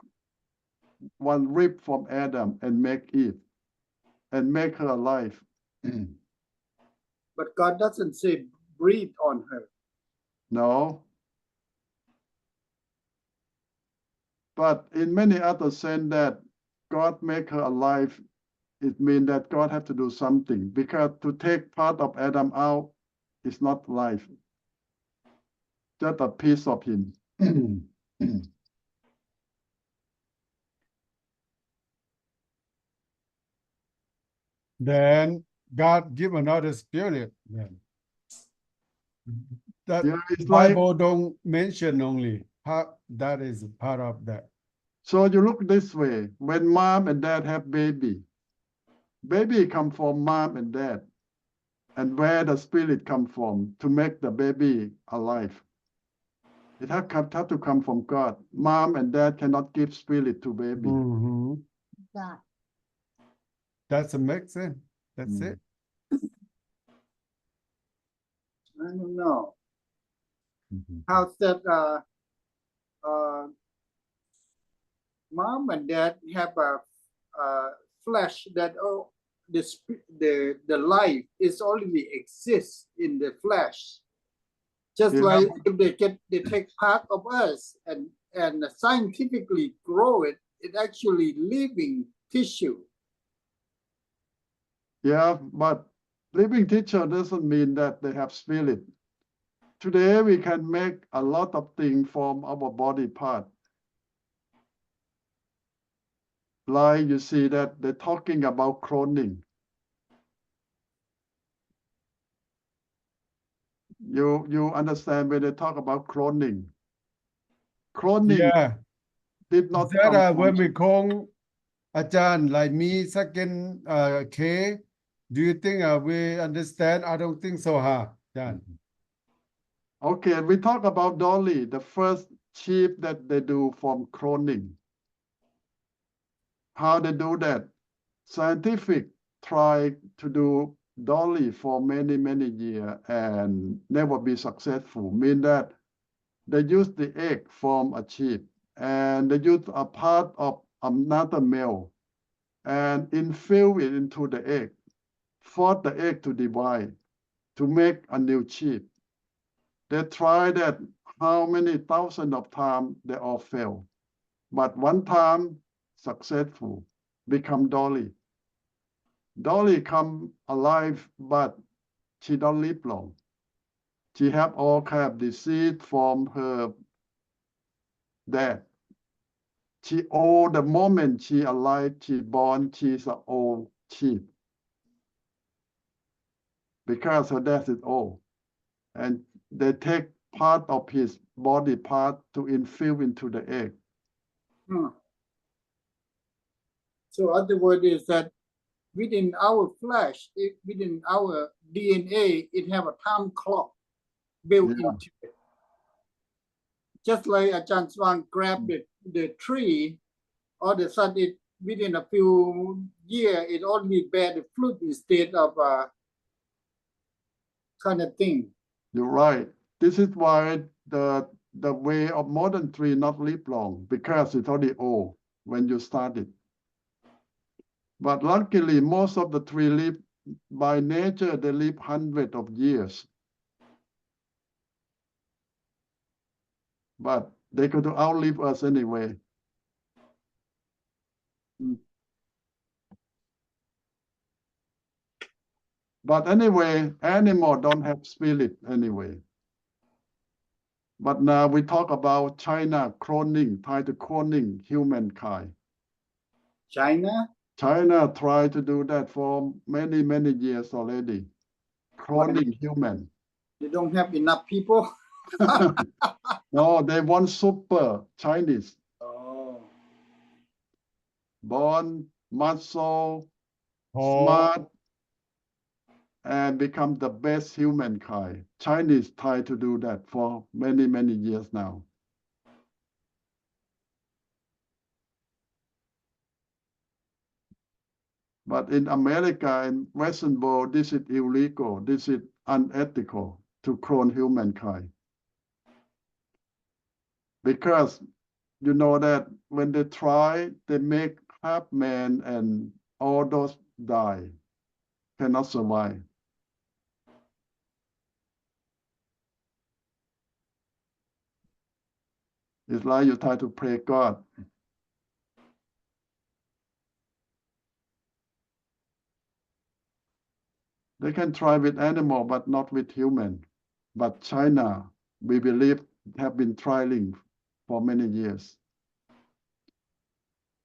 one rib from Adam and make Eve and make her alive. But God doesn't say breathe on her. No. But in many other sense that God make her alive, it means that God have to do something, because to take part of Adam out is not life, just a piece of him. Then God give another spirit. Then that Yeah, it's like, Bible don't mention only how that is part of that. so you look this way, when mom and dad have baby come from mom and dad, and where the spirit come from to make the baby alive. It have to come from God. Mom and dad cannot give spirit to baby. God. That's a make sense. That's it. I don't know. How's that mom and dad have a flesh that the life is already exists in the flesh. Just like if they take part of us and scientifically grow it, it actually living tissue. Yeah, but living tissue doesn't mean that they have spirit. Today we can make a lot of things from our body part. Like you see that they're talking about cloning. You understand when they talk about cloning? Cloning Yeah. did not Is that come when from, we call Ajahn like me second K? Do you think we understand? I don't think so, huh? Ajahn. okay, we talk about Dolly, the first sheep that they do from cloning. How they do that? Scientific try to do Dolly for many, many years and never be successful. Mean that they use the egg from a sheep and they use a part of another male and infuse it into the egg, force the egg to divide to make a new sheep. They try that how many thousands of times, they all fail. But one time successful, become Dolly. Dolly come alive, but she don't live long. She have all kind of disease from her dad. She old the moment she alive, she born, she's an old sheep. Because her death is old. And they take part of his body part to infuse into the egg. So other word is that within our flesh, within our DNA, it have a time clock built into it. Just like Ajahn Swan grabbed the tree, all of a sudden it within a few years it only bear the fruit instead of kind of thing. You're right. This is why the way of modern tree not live long, because it's already old when you start it. But luckily, most of the tree live by nature, they live hundreds of years. But they could outlive us anyway. But anyway, animal don't have spirit anyway. But now we talk about China cloning, trying to cloning humankind. China? China tried to do that for many, many years already. Cloning human. They don't have enough people. No, they want super Chinese. Oh. Born, muscle, smart, and become the best humankind. Chinese try to do that for many, many years now. But in America and Western world, this is illegal. This is unethical to clone humankind. Because you know that when they try, they make half man and all those die, cannot survive. It's like you try to pray God. They can try with animal, but not with human. But China, we believe, have been trialing for many years.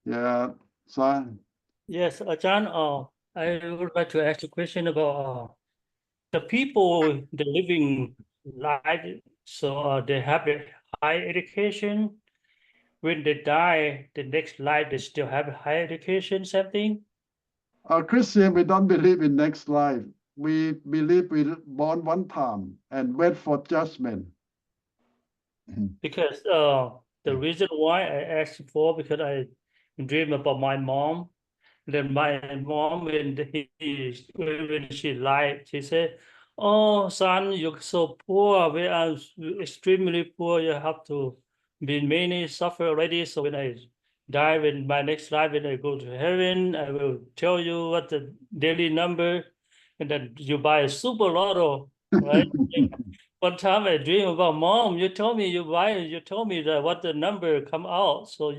Yeah, so Yes, Ajahn, I would like to ask a question about the people, the living life, so they have a high education. When they die, the next life, they still have a high education, something? Christian, we don't believe in next life. We believe we born one time and wait for judgment. Because the reason why I asked for, because I dream about my mom. Then my mom, when she lied, she said, "Oh, son, you're so poor. We are extremely poor. You have to be many suffer already. So when I die, when my next life, when I go to heaven, I will tell you what the daily number, and then you buy a super lotto, right?" One time I dream about mom. You told me you told me that what the number come out. So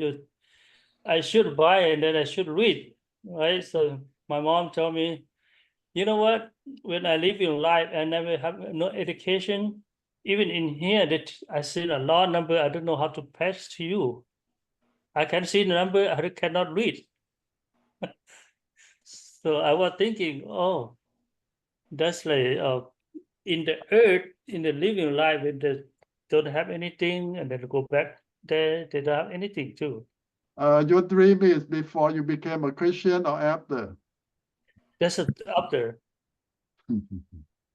I should buy and then I should read, right? So my mom told me, you know what? When I live in life, I never have no education. Even in here, that I see a lot number, I don't know how to pass to you. I can see the number, I cannot read. So I was thinking, oh, that's like in the earth, in the living life, they don't have anything, and then go back there, they don't have anything too. Your dream is before you became a Christian or after? That's up there.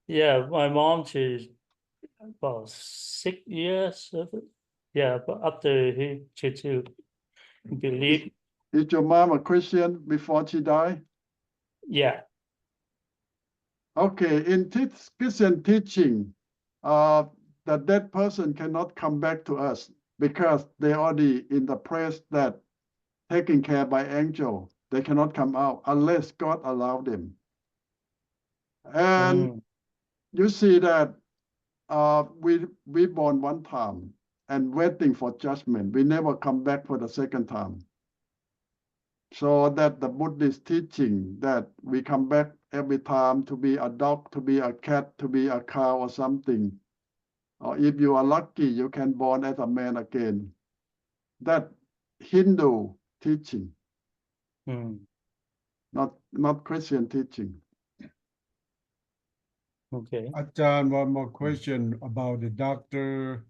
Yeah, my mom, she's about 6 years. Yeah, but after she believe. Is your mom a Christian before she died? Yeah. Okay, in Christian teaching, the dead person cannot come back to us because they already in the place that taken care by angel. They cannot come out unless God allow them. And you see that we born one time and waiting for judgment. We never come back for the second time. So that the Buddhist teaching that we come back every time to be a dog, to be a cat, to be a cow or something. Or if you are lucky, you can born as a man again. That Hindu teaching, Mm. not Christian teaching. Okay. Ajahn, one more question about the doctor.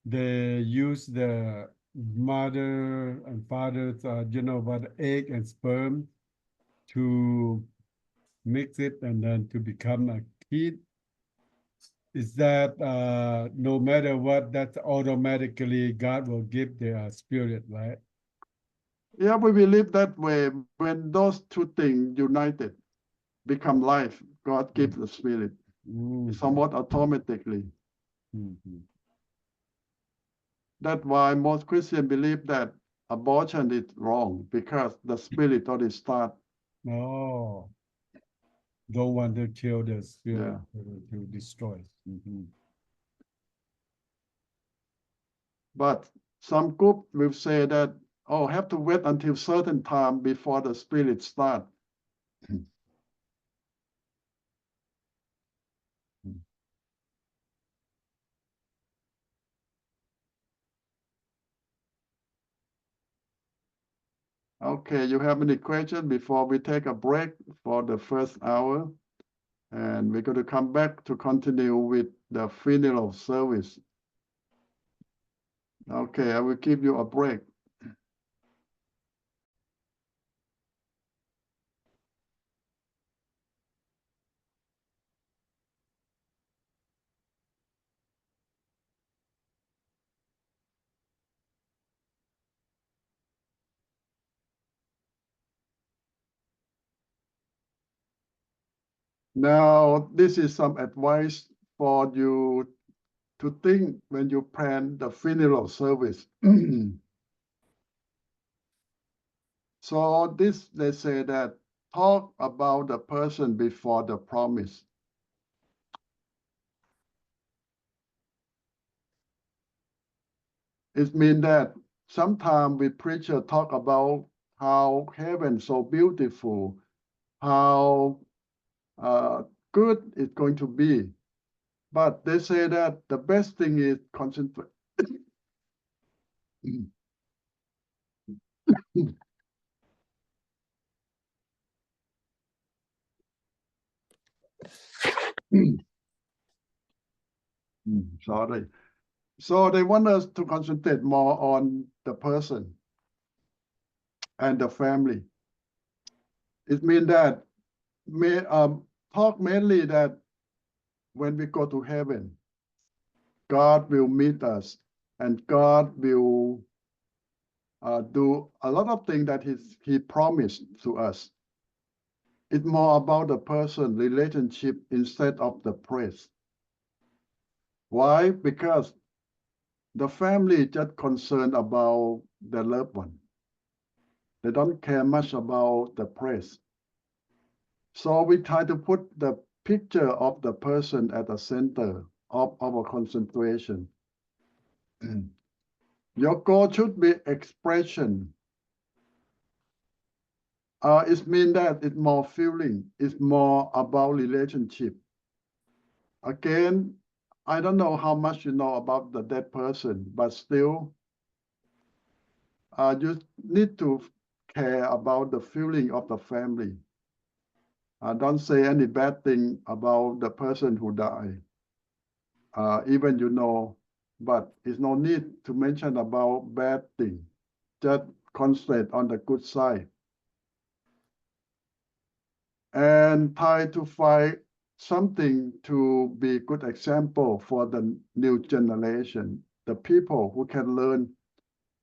They use the mother and father's, what egg and sperm to mix it and then to become a kid. Is that no matter what, that's automatically God will give their spirit, right? Yeah, we believe that way. When those two things united become life, God gives the spirit somewhat automatically. Mhm. That's why most Christians believe that abortion is wrong because the spirit already start. Oh, don't want to kill the spirit Yeah. to destroy. Mhm. But some group will say that, oh, have to wait until certain time before the spirit start. Okay, you have any questions before we take a break for the first hour? And we're going to come back to continue with the funeral service. Okay, I will give you a break. Now, this is some advice for you to think when you plan the funeral service. So this, they say that talk about the person before the promise. It means that sometimes we preacher talk about how heaven so beautiful, how good it's going to be. But they say that the best thing is concentrate. Sorry. So they want us to concentrate more on the person and the family. It means that talk mainly that when we go to heaven, God will meet us and God will do a lot of things that he promised to us. It's more about the person relationship instead of the praise. Why? Because the family just concerned about the loved one. They don't care much about the praise. So we try to put the picture of the person at the center of our concentration. Your goal should be expression. It means that it's more feeling, it's more about relationship. Again, I don't know how much you know about the dead person, but still, you need to care about the feeling of the family. Don't say any bad thing about the person who died, even you know, but it's no need to mention about bad thing. Just concentrate on the good side. And try to find something to be good example for the new generation, the people who can learn.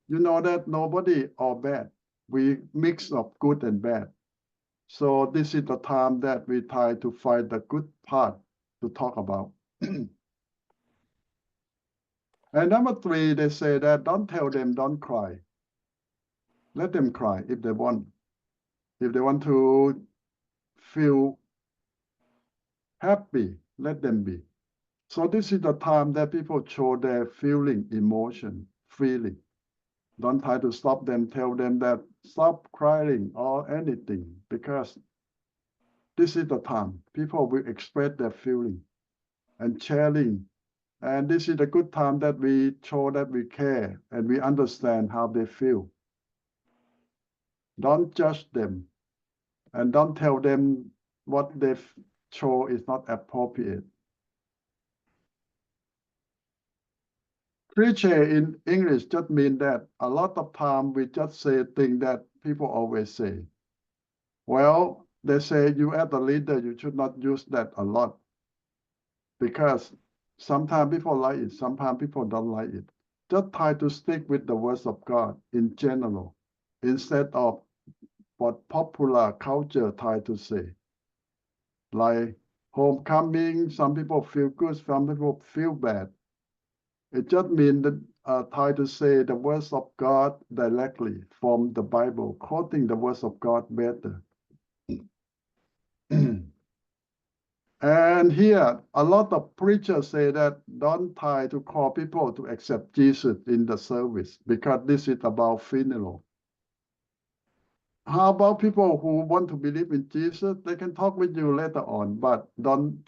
You know that nobody are bad. We mix of good and bad. So this is the time that we try to find the good part to talk about. And number 3, they say that don't tell them don't cry. Let them cry if they want. If they want to feel happy, let them be. So this is the time that people show their feeling, emotion freely. Don't try to stop them, tell them that stop crying or anything, because this is the time people will express their feeling and sharing And this is a good time that we show that we care and we understand how they feel. Don't judge them and don't tell them what they show is not appropriate. Cliche in English just means that a lot of time we just say things that people always say. Well, they say you as a leader, you should not use that a lot because sometimes people like it, sometimes people don't like it. Just try to stick with the words of God in general instead of what popular culture try to say. Like homecoming, some people feel good, some people feel bad. It just means that try to say the words of God directly from the Bible, quoting the words of God better. And here, a lot of preachers say that don't try to call people to accept Jesus in the service because this is about funeral. How about people who want to believe in Jesus? They can talk with you later on, but don't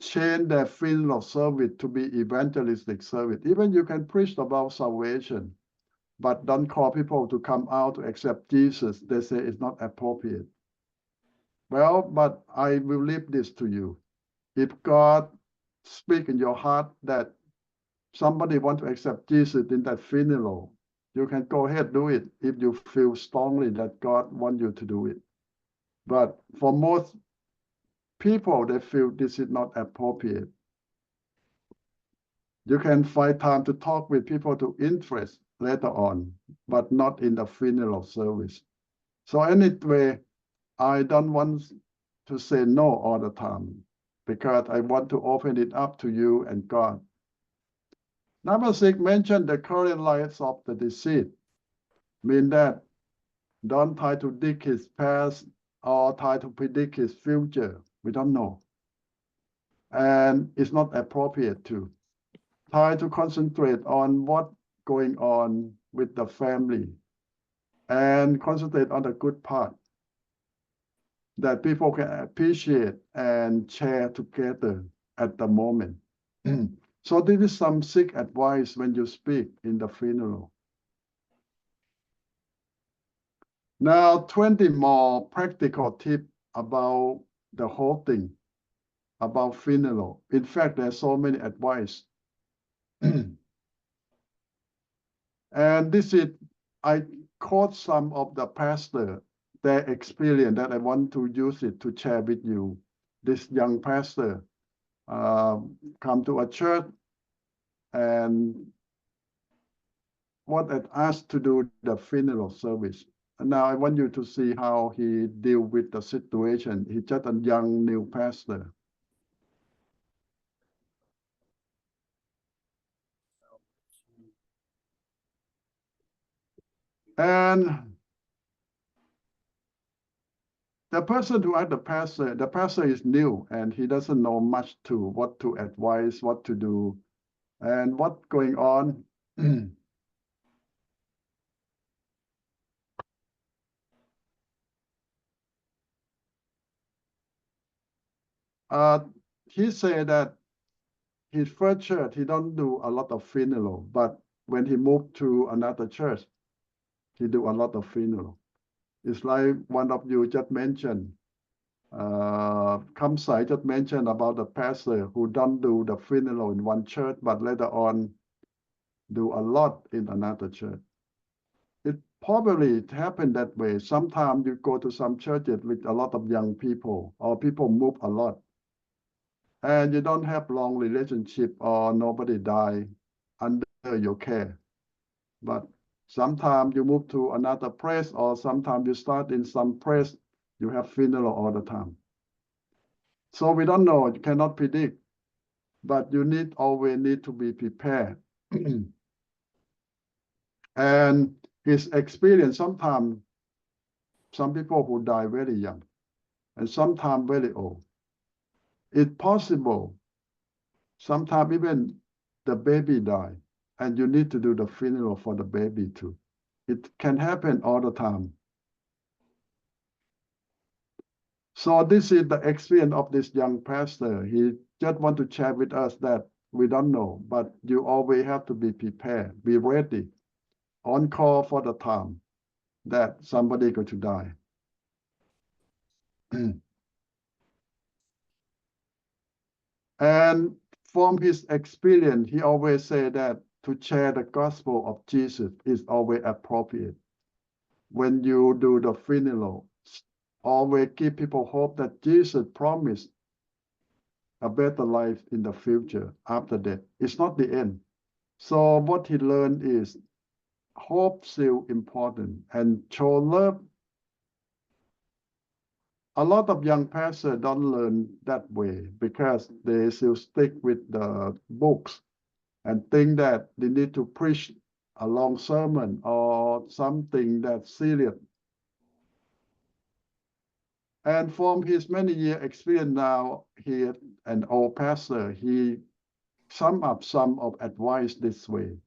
change their funeral service to be evangelistic service. Even you can preach about salvation, but don't call people to come out to accept Jesus. They say it's not appropriate. Well, but I will leave this to you. If God speaks in your heart that somebody wants to accept Jesus in that funeral, you can go ahead do it if you feel strongly that God wants you to do it. But for most people, they feel this is not appropriate. You can find time to talk with people to interest later on, but not in the funeral service. So anyway, I don't want to say no all the time because I want to open it up to you and God. Number 6 mentioned the current lives of the deceased. Mean that don't try to dig his past or try to predict his future. We don't know. And it's not appropriate to. Try to concentrate on what's going on with the family and concentrate on the good part that people can appreciate and share together at the moment. So this is some sick advice when you speak in the funeral. Now, 20 more practical tips about the whole thing, about funeral. In fact, there's so many advice. And this is, I quote some of the pastor, their experience that I want to use it to share with you. This young pastor come to a church and what it asked to do the funeral service. And now I want you to see how he deal with the situation. He's just a young new pastor. And the person who had the pastor is new and he doesn't know much to what to advise, what to do, and what's going on. He said that his first church, he don't do a lot of funeral, but when he moved to another church, he do a lot of funeral. It's like one of you just mentioned, Kamsai just mentioned about the pastor who don't do the funeral in one church, but later on do a lot in another church. It probably happened that way. Sometimes you go to some churches with a lot of young people or people move a lot and you don't have long relationship or nobody die under your care. But sometimes you move to another place or sometimes you start in some place, you have funeral all the time. So we don't know, you cannot predict, but you always need to be prepared. And his experience, sometimes some people who die very young and sometimes very old. It's possible, sometimes even the baby die and you need to do the funeral for the baby too. It can happen all the time. So this is the experience of this young pastor. He just want to share with us that we don't know, but you always have to be prepared, be ready, on call for the time that somebody going to die. And from his experience, he always said that to share the gospel of Jesus is always appropriate. When you do the funeral, always give people hope that Jesus promised a better life in the future after death. It's not the end. So what he learned is hope still important and show love. A lot of young pastors don't learn that way because they still stick with the books and think that they need to preach a long sermon or something that's serious. And from his many year experience now, he an old pastor, he sum up some of advice this way.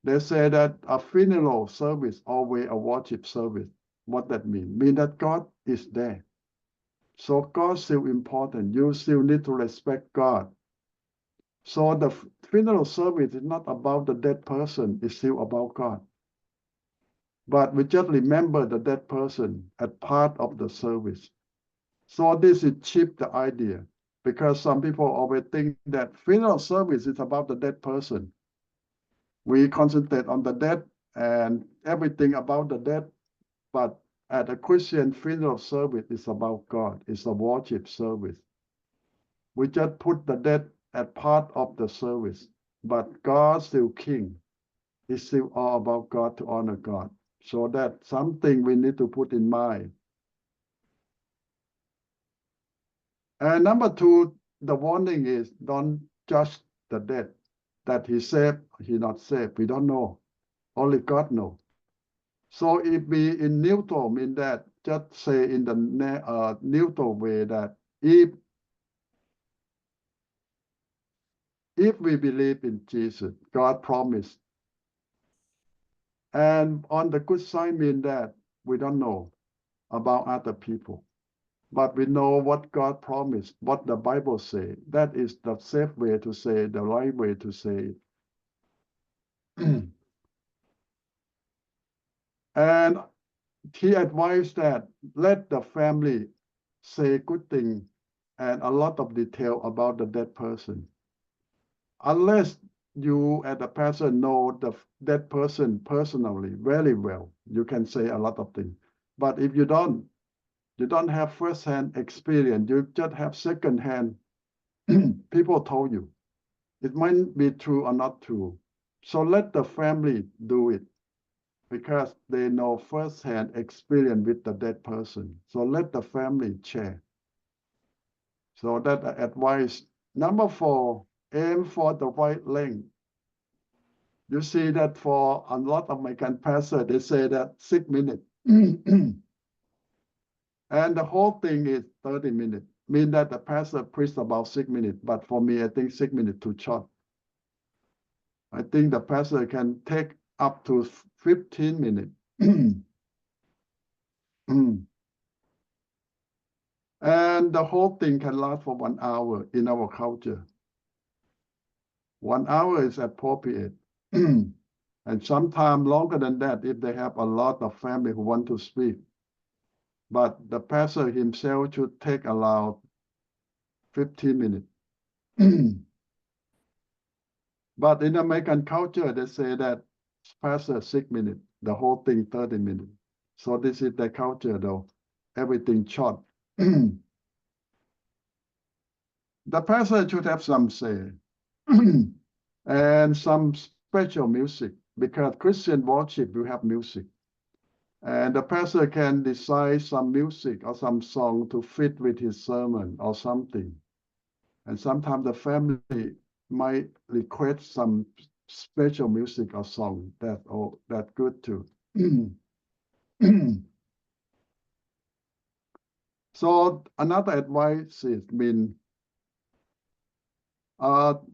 They say that a funeral service always a worship service. What that mean? Mean that God is there. So God's still important. You still need to respect God. So the funeral service is not about the dead person, it's still about God. But we just remember the dead person as part of the service. So this is cheap the idea, because some people always think that funeral service is about the dead person. We concentrate on the dead and everything about the dead, but at a Christian funeral service is about God. It's a worship service. We just put the dead as part of the service, but God's still king. It's still all about God, to honor God. So that's something we need to put in mind. And number two, the warning is don't judge the dead, that he saved, he not saved. We don't know. Only God knows. So if we in neutral, mean that just say in the neutral way that if we believe in Jesus, God promised. And on the good side mean that we don't know about other people, but we know what God promised, what the Bible says. That is the safe way to say, the right way to say it. And he advised that let the family say good thing and a lot of detail about the dead person. Unless you as a person know the dead person personally very well, you can say a lot of things. But if you don't have first-hand experience, you just have second-hand people told you. It might be true or not true. So let the family do it because they know first-hand experience with the dead person. So let the family share. So that advice. Number 4, aim for the right length. You see that for a lot of American pastors, they say that 6 minutes. And the whole thing is 30 minutes. Mean that the pastor preached about 6 minutes. But for me, I think 6 minutes too short. I think the pastor can take up to 15 minutes. And the whole thing can last for 1 hour in our culture. 1 hour is appropriate. And sometimes longer than that if they have a lot of family who want to speak. But the pastor himself should take around 15 minutes. But in American culture, they say that pastor 6 minutes, the whole thing 30 minutes. So this is the culture though, everything short. The pastor should have some say and some special music, because Christian worship will have music. And the pastor can decide some music or some song to fit with his sermon or something. And sometimes the family might request some special music or song. That's good too. So another advice is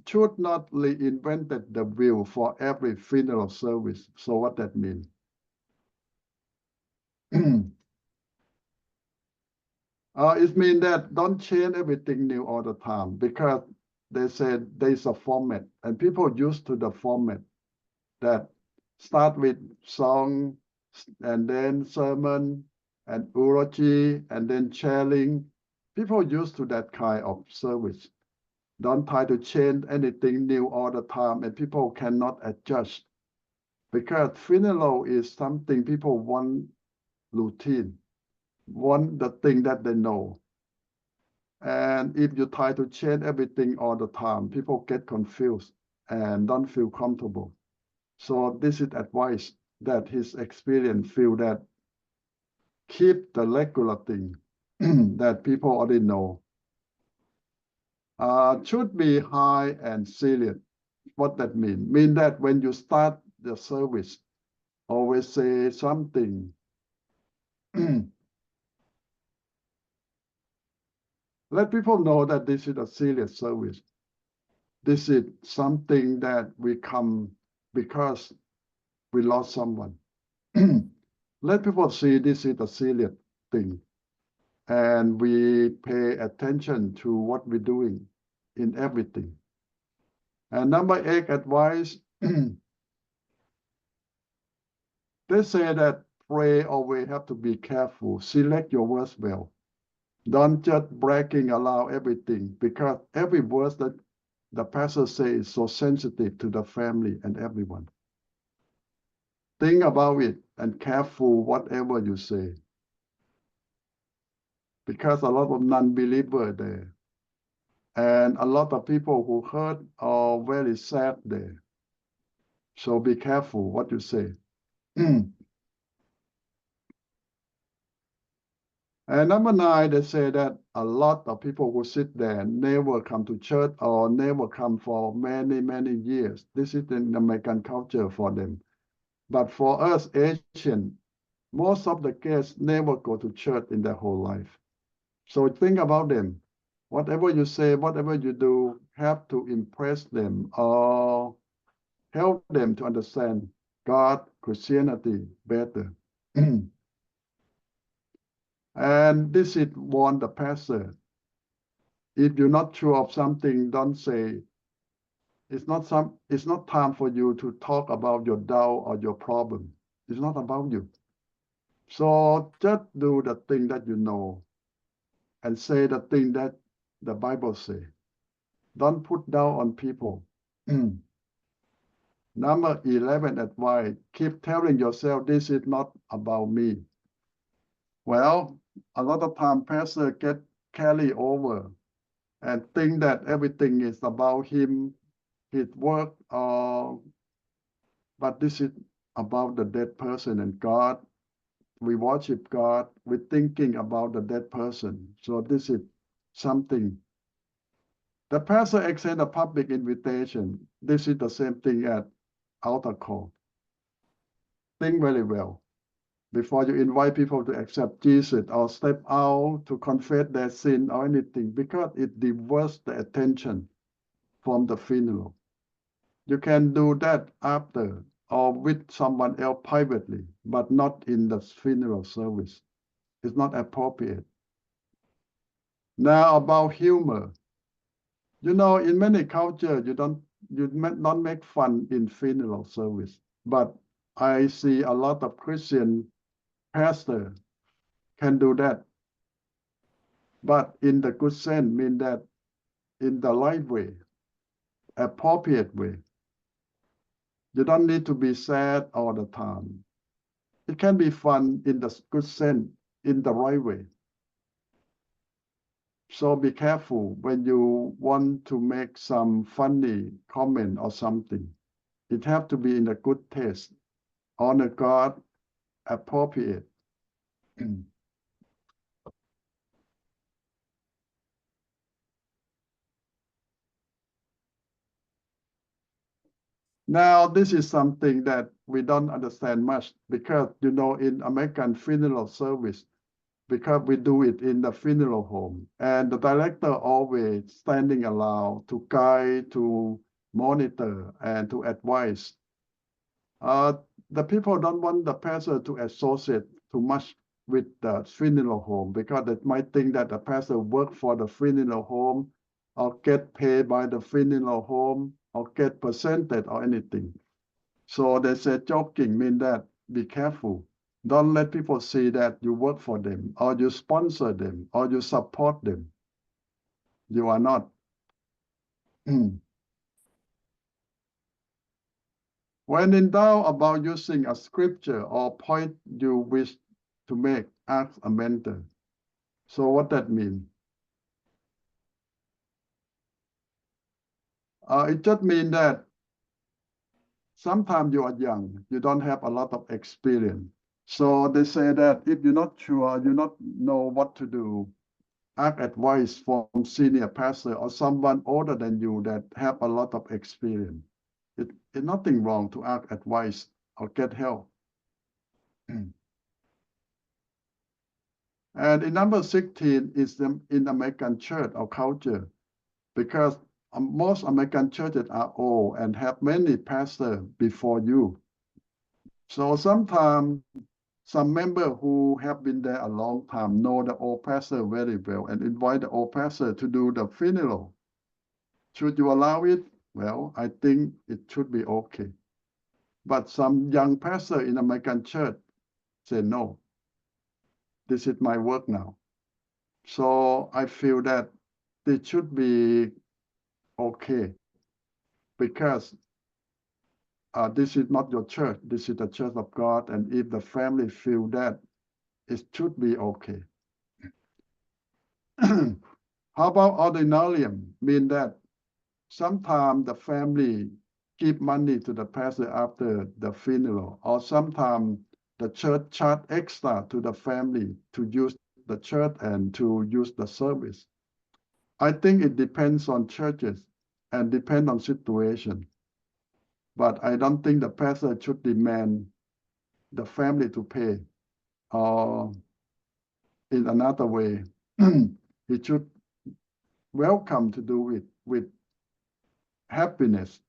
should not reinvent the wheel for every funeral service. So what that means? It means that don't change everything new all the time, because they said there's a format, and people used to the format that start with song and then sermon and eulogy and then sharing. People used to that kind of service. Don't try to change anything new all the time, and people cannot adjust. Because funeral is something people want routine, want the thing that they know. And if you try to change everything all the time, people get confused and don't feel comfortable. So this is advice that his experience feel that keep the regular thing that people already know. Should be high and serious. What that mean? Mean that when you start the service, always say something. Let people know that this is a serious service. This is something that we come because we lost someone. Let people see this is a serious thing. And we pay attention to what we're doing in everything. And number 8 advice, they say that pray always have to be careful. Select your words well. Don't just bragging aloud everything, because every word that the pastor says is so sensitive to the family and everyone. Think about it and careful whatever you say. Because a lot of non-believers there. And a lot of people who hurt are very sad there. So be careful what you say. And number 9, they say that a lot of people who sit there never come to church or never come for many, many years. This is in American culture for them. But for us Asian, most of the guests never go to church in their whole life. So think about them. Whatever you say, whatever you do, have to impress them or help them to understand God, Christianity better. And this is warn the pastor. If you're not sure of something, don't say. It's not time for you to talk about your doubt or your problem. It's not about you. So just do the thing that you know and say the thing that the Bible says. Don't put down on people. Number 11 advice, keep telling yourself this is not about me. Well, a lot of time pastor get carried over and think that everything is about him, his work, but this is about the dead person and God. We worship God, we're thinking about the dead person. So this is something. The pastor extends a public invitation. This is the same thing at altar call. Think very well before you invite people to accept Jesus or step out to confess their sin or anything, because it diverts the attention from the funeral. You can do that after or with someone else privately, but not in the funeral service. It's not appropriate. Now about humor. You know, in many cultures, you don't make fun in funeral service, but I see a lot of Christian pastors can do that. But in the good sense, mean that in the right way, appropriate way. You don't need to be sad all the time. It can be fun in the good sense, in the right way. So be careful when you want to make some funny comment or something. It have to be in a good taste, honor God, appropriate. Now, this is something that we don't understand much because, you know, in American funeral service, because we do it in the funeral home, and the director always standing around to guide, to monitor, and to advise. The people don't want the pastor to associate too much with the funeral home because they might think that the pastor work for the funeral home or get paid by the funeral home or get percentage or anything. So they say joking mean that be careful. Don't let people see that you work for them or you sponsor them or you support them. You are not. When in doubt about using a scripture or point you wish to make, ask a mentor. So what that mean? It just means that sometimes you are young, you don't have a lot of experience. So they say that if you're not sure, you not know what to do, ask advice from senior pastor or someone older than you that have a lot of experience. It's nothing wrong to ask advice or get help. And in number 16 is in American church or culture, because most American churches are old and have many pastors before you. So sometimes some members who have been there a long time know the old pastor very well and invite the old pastor to do the funeral. Should you allow it? Well, I think it should be okay. But some young pastor in American church say, no, this is my work now. So I feel that it should be okay, because this is not your church. This is the church of God. And if the family feel that, it should be okay. How about ordinarium? Mean that sometimes the family give money to the pastor after the funeral, or sometimes the church charge extra to the family to use the church and to use the service. I think it depends on churches and depends on situation. But I don't think the pastor should demand the family to pay, or in another way, he should welcome to do it with happiness.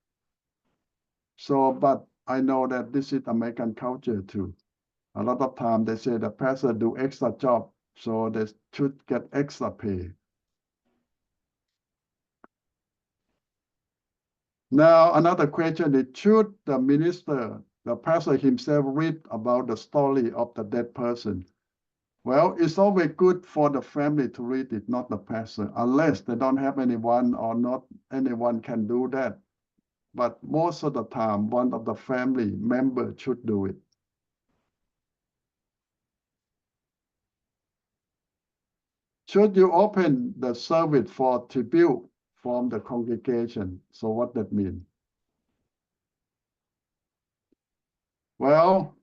So, but I know that this is American culture too. A lot of times they say the pastor do extra job, so they should get extra pay. Now, another question is, should the minister, the pastor himself, read about the story of the dead person? Well, it's always good for the family to read it, not the pastor, unless they don't have anyone or not anyone can do that. But most of the time, one of the family members should do it. Should you open the service for tribute from the congregation? So what that mean? Well,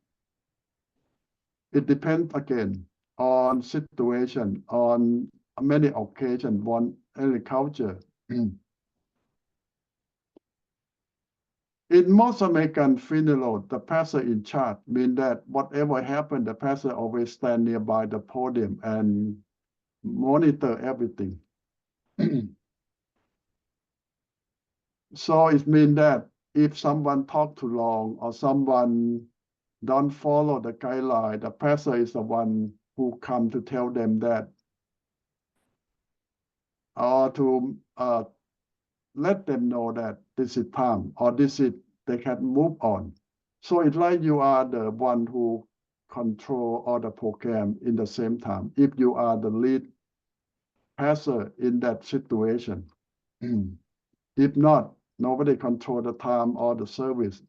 it depends again on situation, on many occasions, on any culture. In most American funeral, the pastor in charge means that whatever happened, the pastor always stand nearby the podium and monitor everything. So it means that if someone talk too long or someone don't follow the guideline, the pastor is the one who come to tell them that, or to let them know that this is time, or this is, they can move on. So it's like you are the one who control all the program in the same time, if you are the lead pastor in that situation. If not, nobody control the time or the service.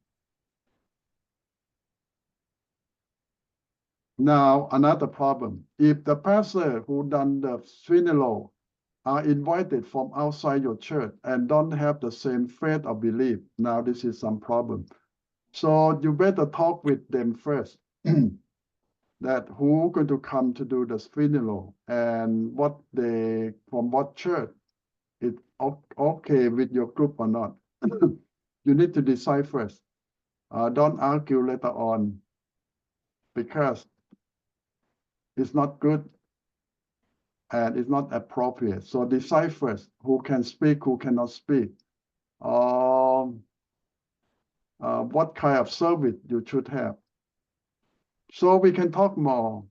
Now, another problem. If the pastor who done the funeral are invited from outside your church and don't have the same faith or belief, now this is some problem. So you better talk with them first, that who going to come to do the funeral and what they, from what church, it's okay with your group or not. You need to decide first. Don't argue later on, because it's not good and it's not appropriate. So decide first who can speak, who cannot speak, what kind of service you should have. So we can talk more.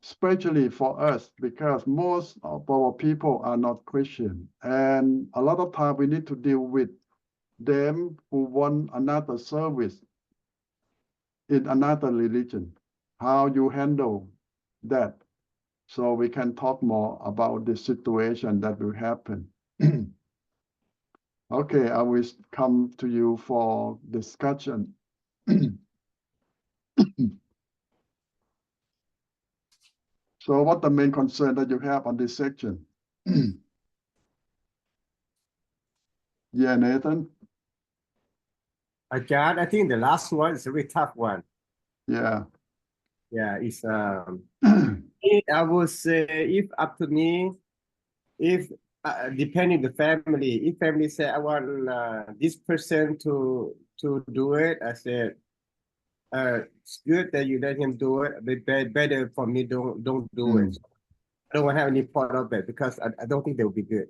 especially for us, because most of our people are not Christian. And a lot of time we need to deal with them who want another service in another religion. How you handle that. So we can talk more about the situation that will happen. Okay, I will come to you for discussion. So what the main concern that you have on this section? Yeah, Nathan? Ajahn, I think the last one is a very tough one. Yeah. Yeah, it's I would say if up to me, if depending the family, if family say I want this person to do it, I said it's good that you let him do it, but better for me don't do it. I don't want to have any part of it because I don't think they will be good.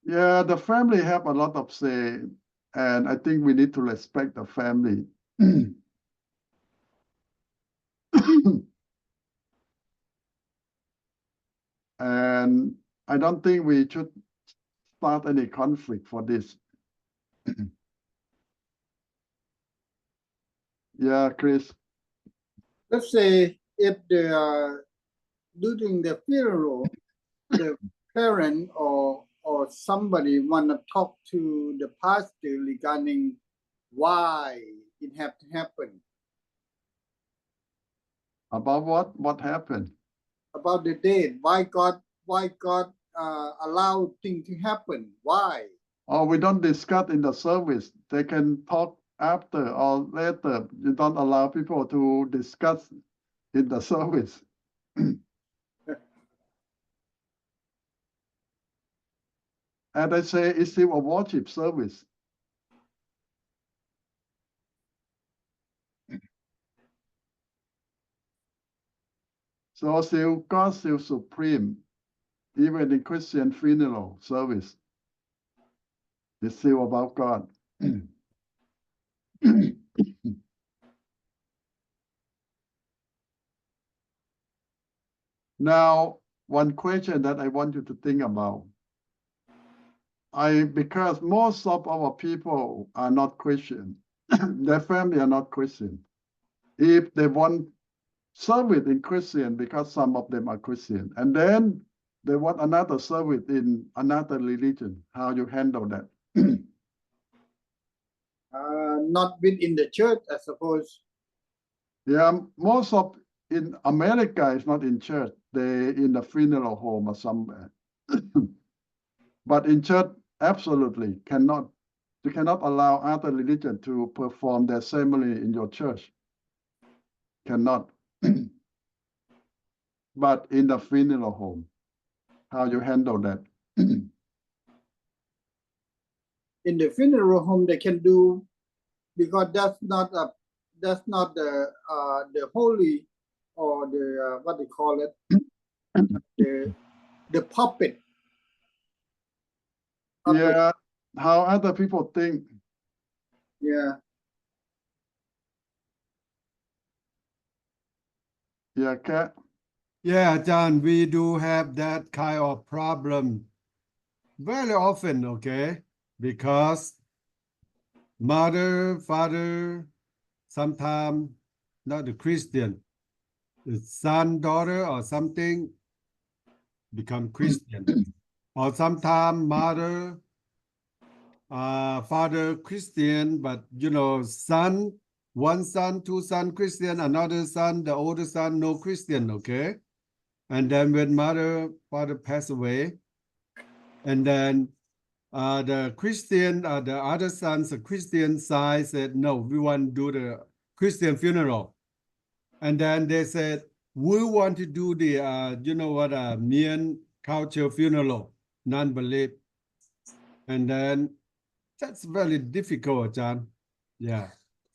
Yeah, the family have a lot of say, and I think we need to respect the family. And I don't think we should start any conflict for this. Yeah, Chris. Let's say if they are during the funeral, the parent or somebody want to talk to the pastor regarding why it have to happen, About what? What happened? about the date, why God allowed things to happen, why? Oh, we don't discuss in the service. They can talk after or later. You don't allow people to discuss in the service. And I say it's still a worship service. So still God still supreme, even in Christian funeral service. It's still about God. Now, one question that I want you to think about. Because most of our people are not Christian, their family are not Christian. If they want service in Christian, because some of them are Christian, and then they want another service in another religion, how you handle that? Not within the church, I suppose. Yeah, most of in America is not in church. They in the funeral home or somewhere. But in church, absolutely cannot. You cannot allow other religion to perform their ceremony in your church. Cannot. But in the funeral home, how you handle that? In the funeral home, they can do, because that's not the holy, or the what they call it, the puppet. Yeah, how other people think. Yeah. Yeah, Kat? Yeah, John, we do have that kind of problem very often, okay? Because mother, father, sometimes not a Christian, the son, daughter, or something become Christian. Or sometimes mother, father Christian, but son, one son, two son Christian, another son, the older son, no Christian, okay? And then when mother, father passed away, and then the Christian, the other sons, the Christian side said, no, we want to do the Christian funeral. And then they said, we want to do the, Mian culture funeral, non-belief. And then that's very difficult, Ajahn. Yeah.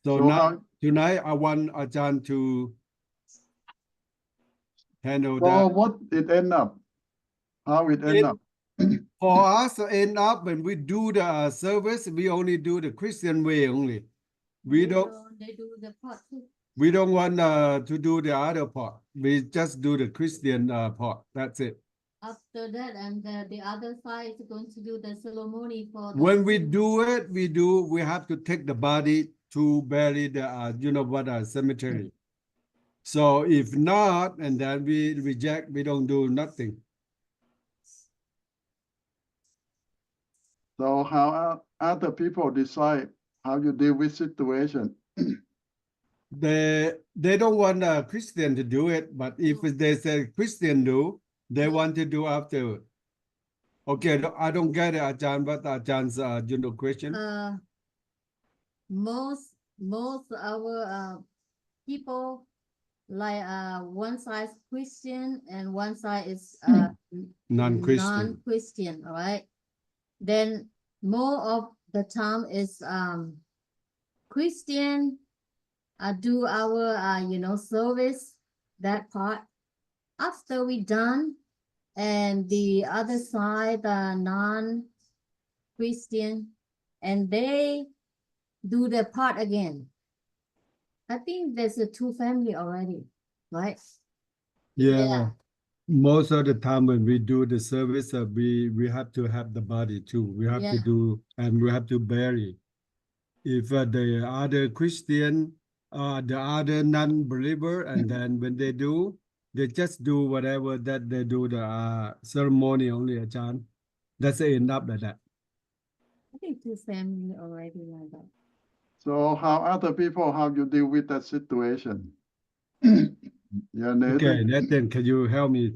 So now, tonight, I want Ajahn to handle that. What it end up? How it end up? For us to end up, when we do the service, we only do the Christian way only. They do the part too. We don't want to do the other part. We just do the Christian part. That's it. After that, and the other side is going to do the ceremony for the When we do it, we have to take the body to bury the cemetery. So if not, and then we reject, we don't do nothing. So how other people decide how you deal with situation? They don't want a Christian to do it, but if they say Christian do, they want to do after. Okay, I don't get it, Ajahn, but Ajah's question. Most our people like one side Christian and one side is non-Christian, all right? Then more of the time is Christian do our service, that part. After we done, and the other side non-Christian, and they do their part again. I think there's a two family already, right? Yeah. Most of the time when we do the service, we have to have the body too. We have to do, and we have to bury. If the other Christian, the other non-believer, and then when they do, they just do whatever that they do the ceremony only, Ajahn. That's enough like that. I think two family already like that. So how you deal with that situation? Yeah, Nathan. Okay, Nathan, can you help me?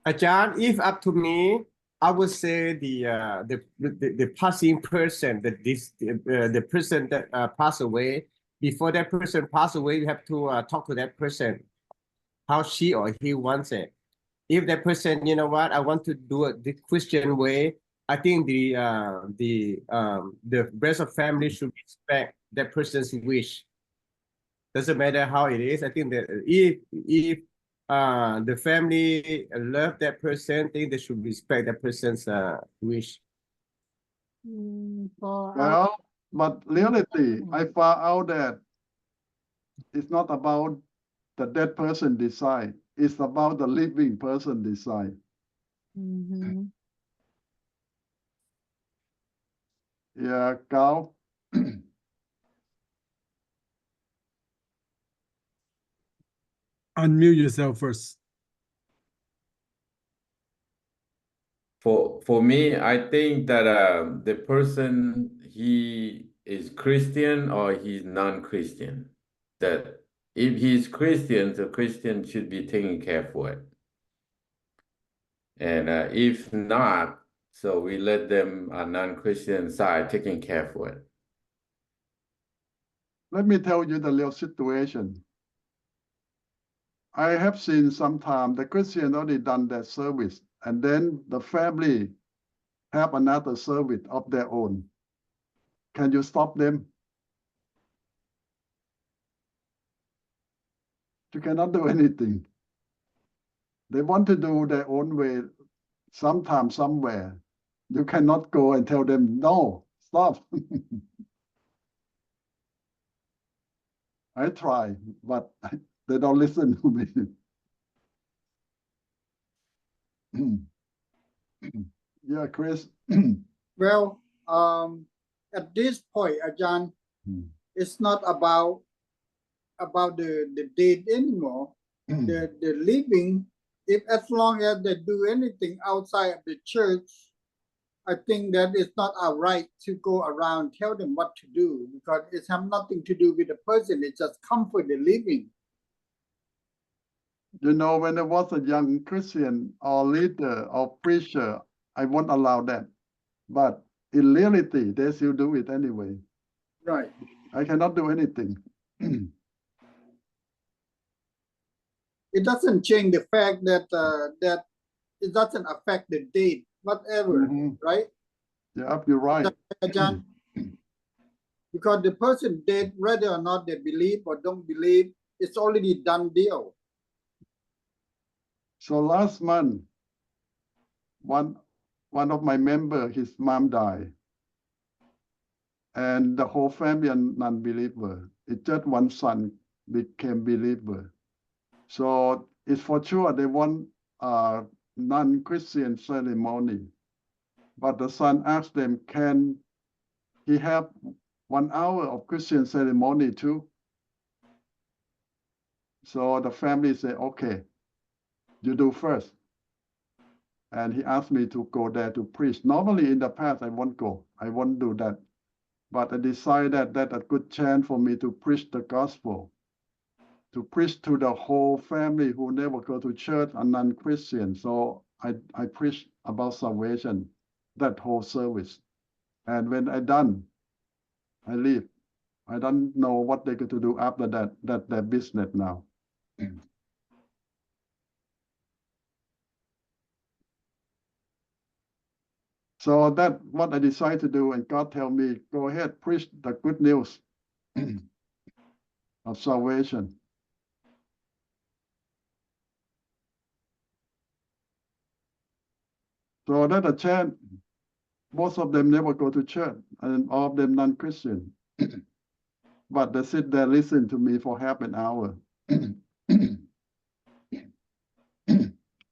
Ajahn, if up to me, I would say the passing person, the person that passed away. Before that person passed away, you have to talk to that person, how she or he wants it. If that person, you know what, I want to do it the Christian way, I think the rest of family should respect that person's wish. Doesn't matter how it is. I think that if the family love that person, I think they should respect that person's wish. Well, but reality, I found out that it's not about the dead person decide. It's about the living person decide. Yeah, Cao. Unmute yourself first. For me, I think that the person, he is Christian or he's non-Christian. That if he's Christian, the Christian should be taking care for it. And if not, so we let them non-Christian side taking care for it. Let me tell you the real situation. I have seen sometimes the Christian already done their service, and then the family have another service of their own. Can you stop them? You cannot do anything. They want to do their own way, sometime, somewhere. You cannot go and tell them, no, stop. I try, but they don't listen to me. Yeah, Chris. Well, at this point, Ajahn, it's not about the date anymore. The living, if as long as they do anything outside of the church, I think that it's not our right to go around tell them what to do, because it has nothing to do with the person. It's just comfort the living. You know, when I was a young Christian or leader or preacher, I won't allow that. But in reality, they still do it anyway. Right. I cannot do anything. It doesn't change the fact that that it doesn't affect the date, whatever, right? Yeah, you're right. Ajahn? Because the person dead, whether or not they believe or don't believe, it's already done deal. So last month, one of my members, his mom died. And the whole family are non-believer. It's just one son became believer. So it's for sure they want non-Christian ceremony. But the son asked them, can he have 1 hour of Christian ceremony too? So the family said, okay, you do first. And he asked me to go there to preach. Normally in the past, I won't go. I won't do that. But I decided that a good chance for me to preach the gospel, to preach to the whole family who never go to church and non-Christian. So I preached about salvation, that whole service. And when I done, I leave. I don't know what they're going to do after that. That's their business now. So that's what I decided to do. And God tell me, go ahead, preach the good news of salvation. So that's a chance. Most of them never go to church, and all of them non-Christian. But they sit there, listen to me for half an hour.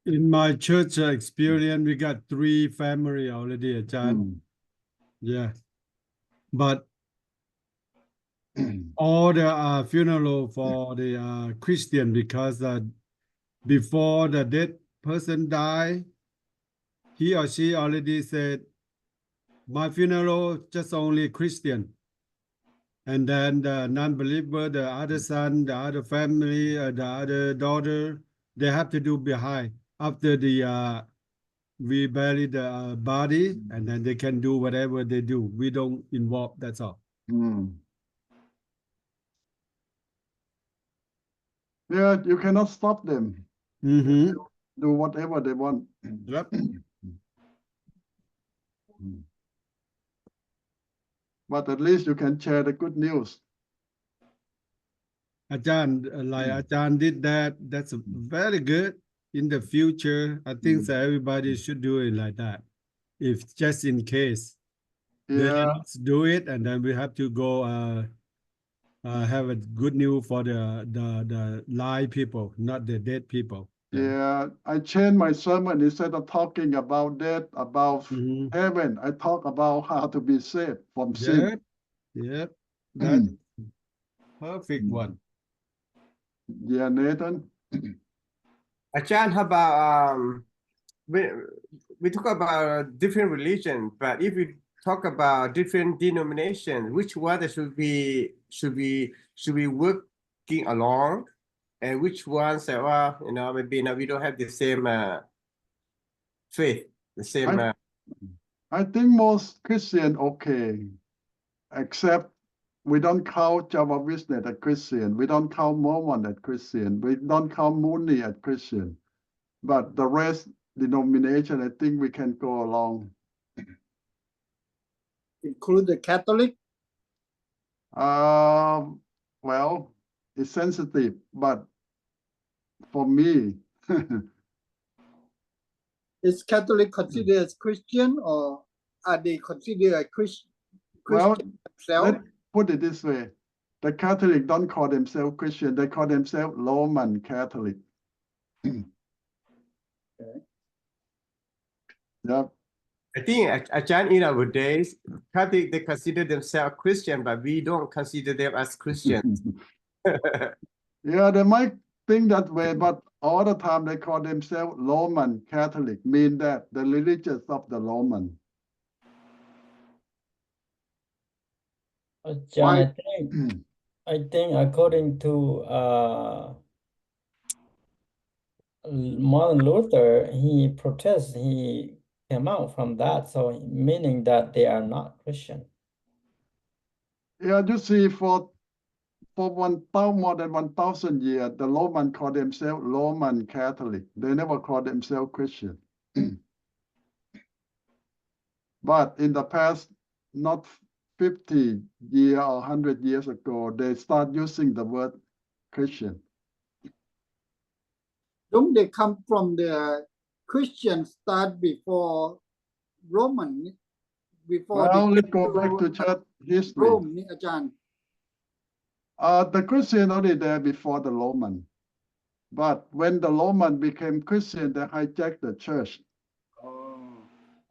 In my church experience, we got 3 family already, Ajahn. Yeah. But all the funeral for the Christian, because before the dead person die, he or she already said, my funeral just only Christian. And then the non-believer, the other son, the other family, the other daughter, they have to do behind. After the we bury the body, and then they can do whatever they do. We don't involve, that's all. Yeah, you cannot stop them. Mm-hmm. Do whatever they want. Yep. But at least you can share the good news. Ajahn, like Ajahn did that, that's very good. In the future, I think that everybody should do it like that. If just in case, then let's do it, and then we have to go have a good news for the live people, not the dead people. Yeah, I changed my sermon. Instead of talking about death, about heaven, I talk about how to be saved from sin. Yep, that's perfect one. Yeah, Nathan. Ajahn, how about we talk about different religion, but if we talk about different denominations, which one should we working along, and which ones say, well, maybe now we don't have the same faith, the same. I think most Christian okay, except we don't count Jehovah's Witness as Christian. We don't count Mormon as Christian. We don't count Mooney as Christian. But the rest denomination, I think we can go along. Include the Catholic? Well, it's sensitive, but for me, is Catholic considered as Christian, or are they considered a Christian well, themselves? let's put it this way. The Catholic don't call themselves Christian. They call themselves Roman Catholic. Yep. I think Ajahn, in our days, Catholic, they consider themselves Christian, but we don't consider them as Christians. Yeah, they might think that way, but all the time they call themselves Roman Catholic, mean that the religious of the Roman. John, I think according to Martin Luther, he came out from that, so meaning that they are not Christian. Yeah, you see, for more than 1,000 years, the Roman call themselves Roman Catholic. They never call themselves Christian. But in the past, not 50 years or 100 years ago, they start using the word Christian. Don't they come from the Christian start before Roman? Well, let's go back to church history. Rome, Ajahn. The Christian already there before the Roman. But when the Roman became Christian, they hijacked the church.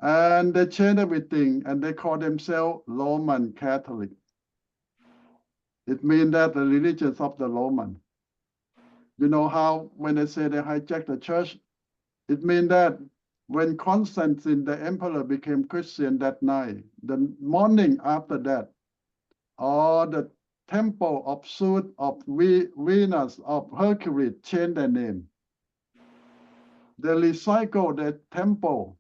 And they changed everything, and they call themselves Roman Catholic. It means that the religions of the Roman. You know how when they say they hijacked the church, it means that when Constantine, the emperor, became Christian that night, the morning after that, all the temple of Zeus, of Venus, of Hercules changed their name. They recycled the temple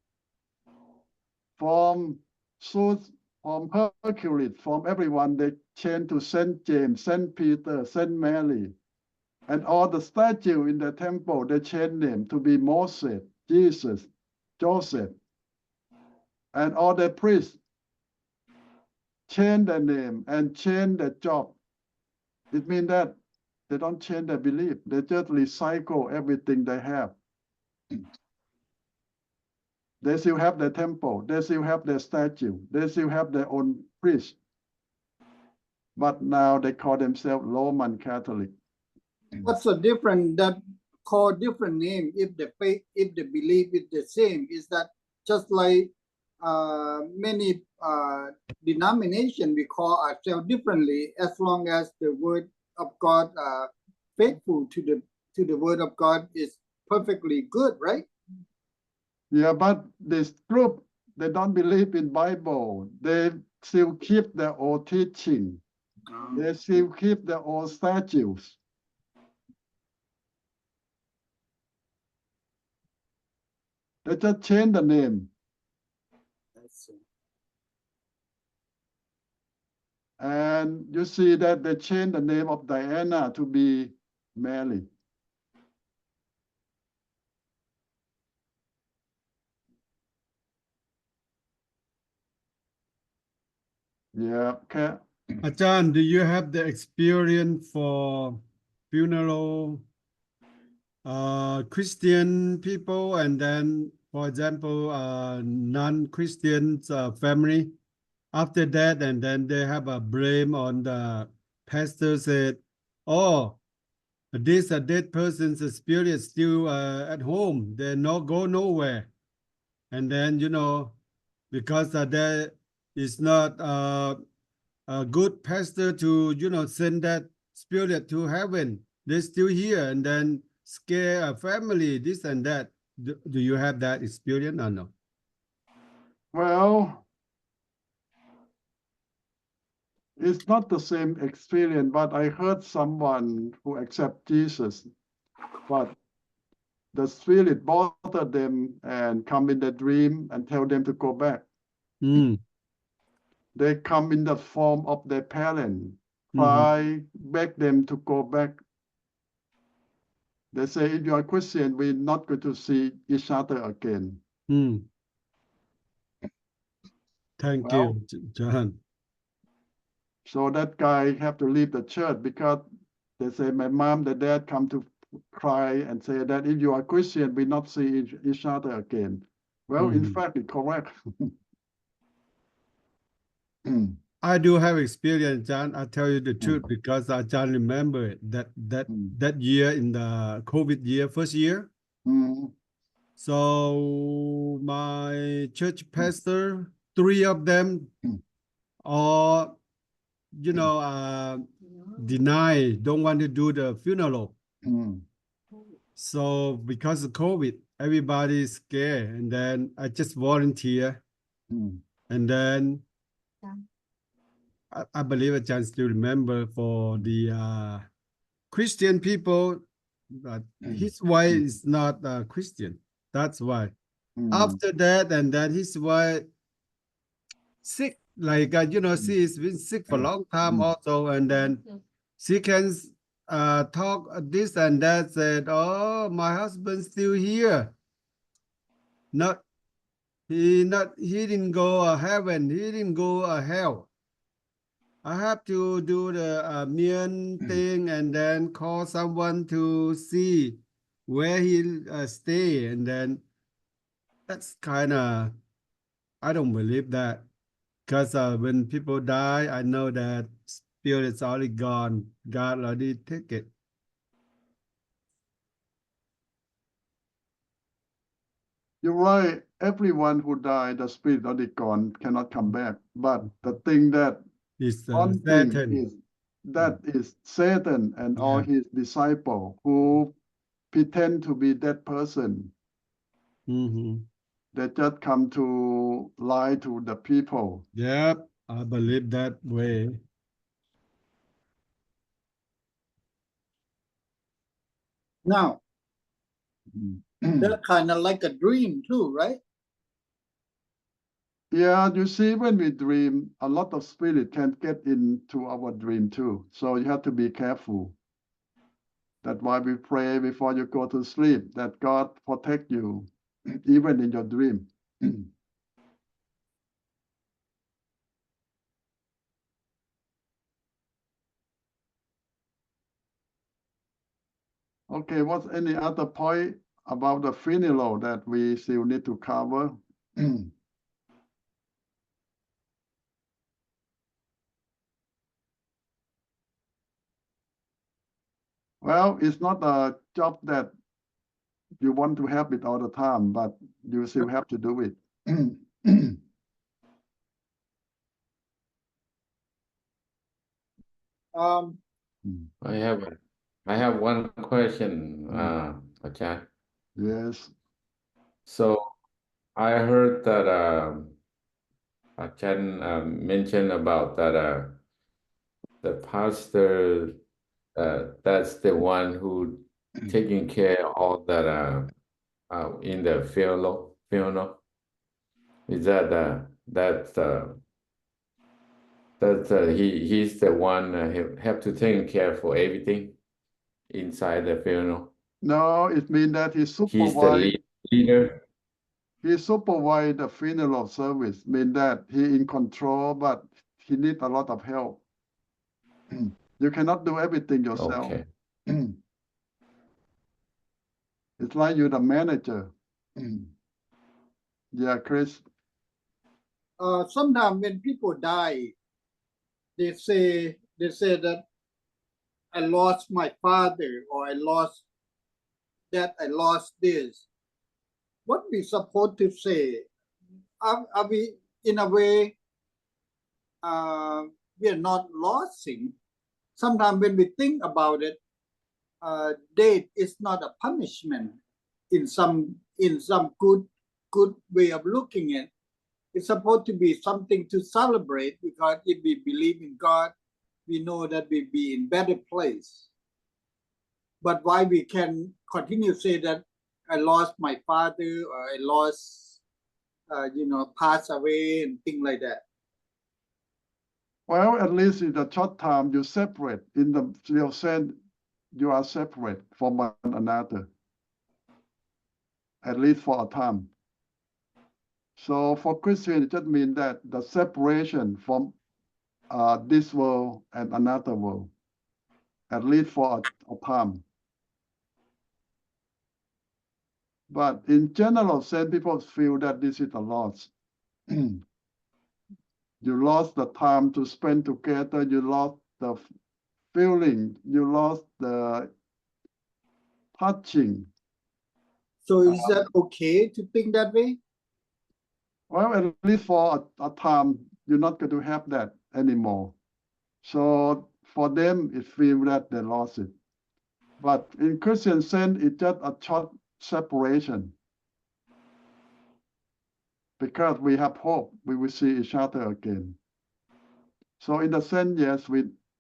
from Zeus, from Hercules, from everyone. They changed to Saint James, Saint Peter, Saint Mary. And all the statues in the temple, they changed name to be Moses, Jesus, Joseph. And all the priests change their name and change their job. It means that they don't change their belief. They just recycle everything they have. They still have their temple. They still have their statue. They still have their own priest. But now they call themselves Roman Catholic. What's the difference that call different name if the faith, if the belief is the same? Is that just like many denomination we call ourselves differently as long as the word of God faithful to the word of God is perfectly good, right? Yeah, but this group, they don't believe in Bible. They still keep their old teaching. They still keep their old statutes. They just change the name. And you see that they changed the name of Diana to be Mary. Yeah, okay. Ajahn, do you have the experience for funeral Christian people and then, for example, non-Christian family? After that, and then they have a blame on the pastor said, oh, this dead person's spirit still at home. They not go nowhere. And then, because there is not a good pastor to, send that spirit to heaven. They're still here and then scare a family, this and that. Do you have that experience or no? Well, it's not the same experience, but I heard someone who accept Jesus, but the spirit bothered them and come in the dream and tell them to go back. They come in the form of their parent, try beg them to go back. They say, if you are Christian, we're not going to see each other again. Thank you, John. So that guy have to leave the church because they say, my mom, the dad come to cry and say that if you are Christian, we not see each other again. Well, in fact, it's correct. I do have experience, John. I tell you the truth because I John remember it, that year in the COVID year, first year. So my church pastor, 3 of them, all deny, don't want to do the funeral. So because of COVID, everybody is scared, and then I just volunteer, and then I believe I can still remember for the Christian people, but his wife is not a Christian. That's why. After that, and then his wife sick, like she has been sick for a long time also, and then she can talk this and that. Said, "Oh, my husband's still here. He didn't go heaven. He didn't go hell. I have to do the Mian thing and then call someone to see where he'll stay, and then that's kind of, I don't believe that, because when people die, I know that spirit's already gone. God already took it. You're right. Everyone who died, the spirit already gone, cannot come back. But the thing that It's haunting Satan. is that is Satan and all Yeah. his disciples who pretend to be that person. Mhm. They just come to lie to the people. Yep, I believe that way. Now, that kind of like a dream too, right? Yeah, you see, when we dream, a lot of spirit can get into our dream too. So you have to be careful. That's why we pray before you go to sleep, that God protect you, even in your dream. Okay, what's any other point about the funeral that we still need to cover? Well, it's not a job that you want to have it all the time, but you still have to do it. I have one question, Achan. Yes. So I heard that Achan mentioned about that the pastor that's the one who taking care of all that in the funeral. Is that he's the one have to take care for everything inside the funeral. No, it means that he He's the supervise leader. he supervise the funeral service, mean that he in control, but he need a lot of help. You cannot do everything yourself. Okay. It's like you're the manager. Yeah, Chris. Sometimes when people die, they say that I lost my father, or I lost that, I lost this. What we supposed to say? Are we in a way? We are not losing. Sometimes when we think about it, death is not a punishment in some good way of looking at it. It's supposed to be something to celebrate, because if we believe in God, we know that we'll be in better place. But why we can continue to say that I lost my father, or I lost, passed away and things like that? Well, at least in the short time, you separate. In the real sense, you are separate from one another, at least for a time. So for Christians, it just means that the separation from this world and another world, at least for a time. But in general sense, people feel that this is a loss. You lost the time to spend together. You lost the feeling. You lost the touching. So is that okay to think that way? Well, at least for a time, you're not going to have that anymore. So for them, it feels that they lost it. But in Christian sense, it's just a short separation. Because we have hope, we will see each other again. So in the sense, yes,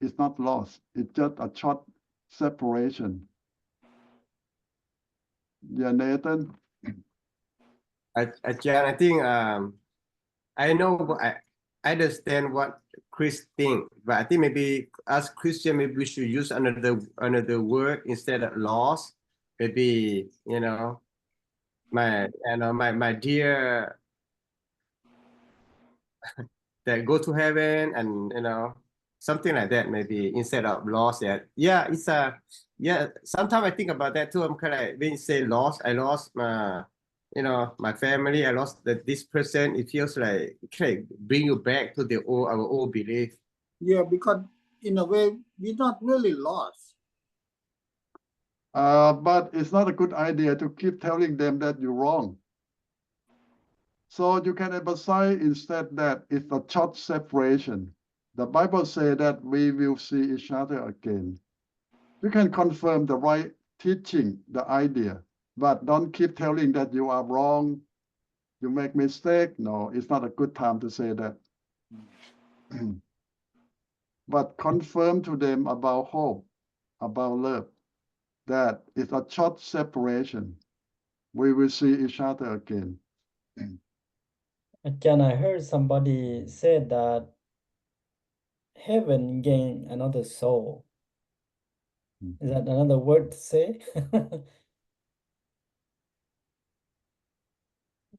it's not lost. It's just a short separation. Yeah, Nathan. Jan, I think I know I understand what Chris think, but I think maybe as Christian, maybe we should use another word instead of loss. Maybe my dear that go to heaven, and something like that, maybe instead of loss. Yeah, it's sometimes I think about that too. I'm kind of like, when you say loss, I lost my my family, I lost this person. It feels like it can bring you back to our old belief. Yeah, because in a way we're not really lost. But it's not a good idea to keep telling them that you're wrong. So you can emphasize instead that it's a short separation. The Bible says that we will see each other again. You can confirm the right teaching, the idea, but don't keep telling that you are wrong, you make mistake. No, it's not a good time to say that. But confirm to them about hope, about love, that it's a short separation. We will see each other again. Again, I heard somebody say that heaven gain another soul. Is that another word to say?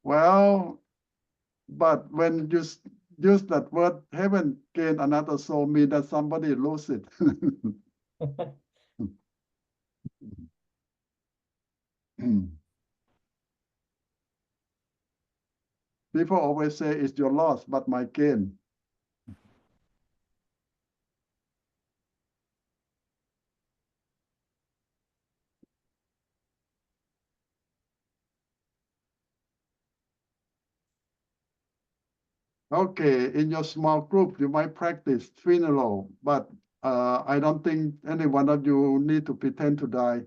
Well, but when you use that word, heaven gain another soul, mean that somebody lose it. People always say it's your loss, but my gain. Okay, in your small group, you might practice funeral, but I don't think any one of you need to pretend to die.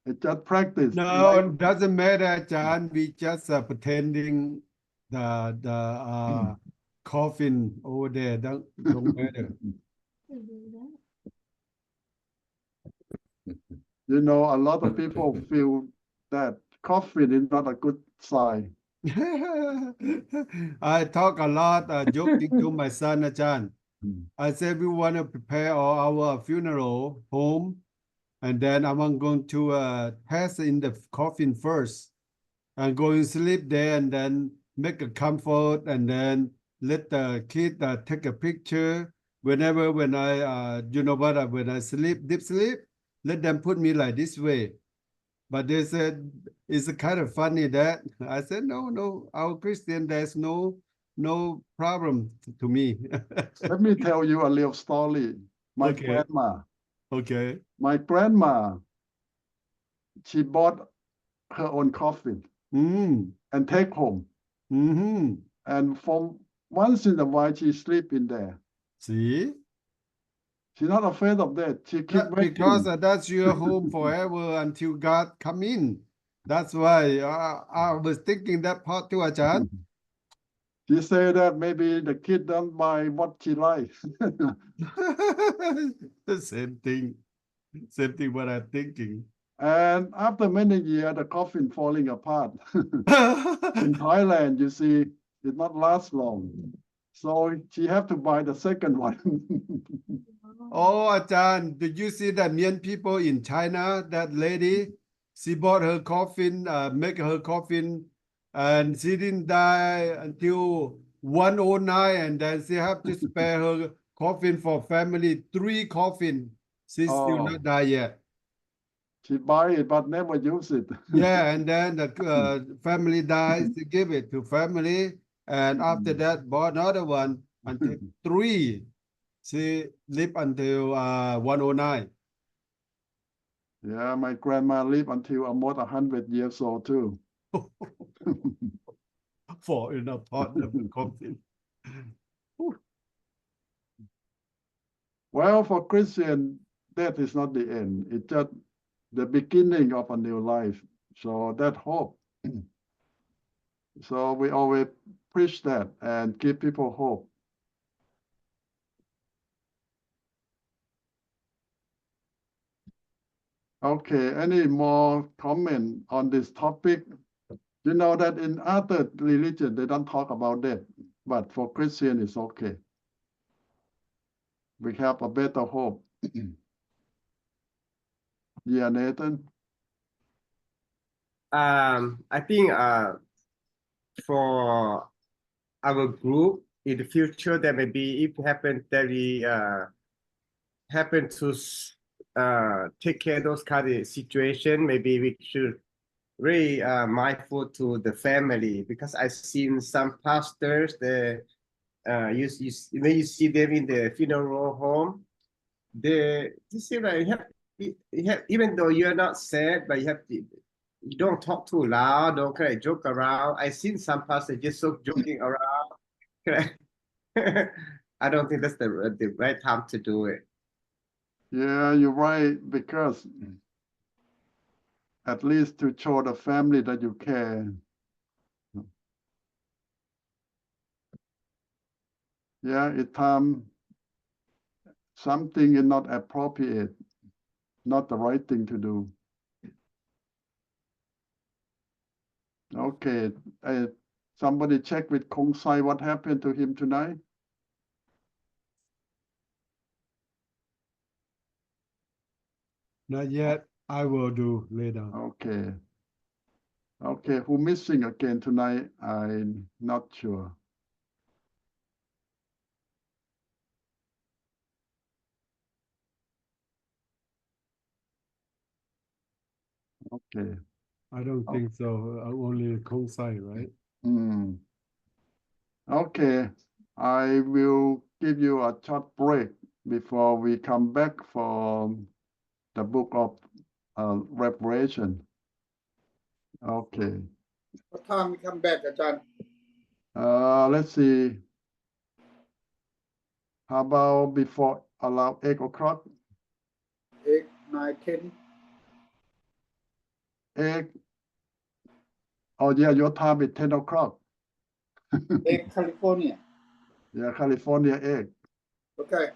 It's just practice. No, it doesn't matter, John. We just pretending the coffin over there. Don't matter. You know, a lot of people feel that coffin is not a good sign. I talk a lot, joking to my son, John. I said we want to prepare our funeral home, and then I'm going to pass in the coffin first, and go and sleep there, and then make a comfort, and then let the kid take a picture. When I when I sleep, deep sleep, let them put me like this way. But they said it's kind of funny that I said no, our Christian, there's no problem to me. Let me tell you a little story. My Okay. grandma, Okay. my grandma, she bought her own coffin and take home. And from once in a while, she sleep in there. See? She's not afraid of that. She keep waiting. Because that's your home forever until God come in. That's why I was thinking that part too, Ajahn. She said that maybe the kid don't buy what she likes. The same thing what I'm thinking. And after many years, the coffin falling apart. In Thailand, you see, it not last long. So she have to buy the second one. Oh, Ajahn, did you see that Mian people in China, that lady, she bought her coffin, make her coffin, and she didn't die until 109, and then she have to spare her coffin for family, 3 coffin. She's still not die yet. She buy it, but never use it. Yeah, and then the family dies, she give it to family, and after that, bought another one until 3. She lived until 109. Yeah, my grandma lived until almost 100 years old too. For in a pot of coffin. Well, for Christian, that is not the end. It's just the beginning of a new life. So that hope. So we always preach that and give people hope. Okay, any more comment on this topic? You know that in other religion, they don't talk about that, but for Christian, it's okay. We have a better hope. Yeah, Nathan? I think for our group in the future, that maybe if happen that we happen to take care of those kind of situation, maybe we should really mindful to the family, because I've seen some pastors that when you see them in the funeral home, they seem like even though you're not sad, but you don't talk too loud, don't kind of joke around. I seen some pastors just so joking around. I don't think that's the right time to do it. Yeah, you're right, because at least to show the family that you care. Yeah, it time something is not appropriate, not the right thing to do. Okay, somebody check with Kong Sai what happened to him tonight. Not yet. I will do later. Okay. Okay, who missing again tonight? I'm not sure. Okay. I don't think so. Only Kong Sai, right? Okay, I will give you a short break before we come back for the book of Revelation. Okay. What time we come back, Ajahn? Let's see. How about before around 8 o'clock? 8, 9, 10. 8. Oh yeah, your time is 10 o'clock. 8 California. Yeah, California 8. Okay.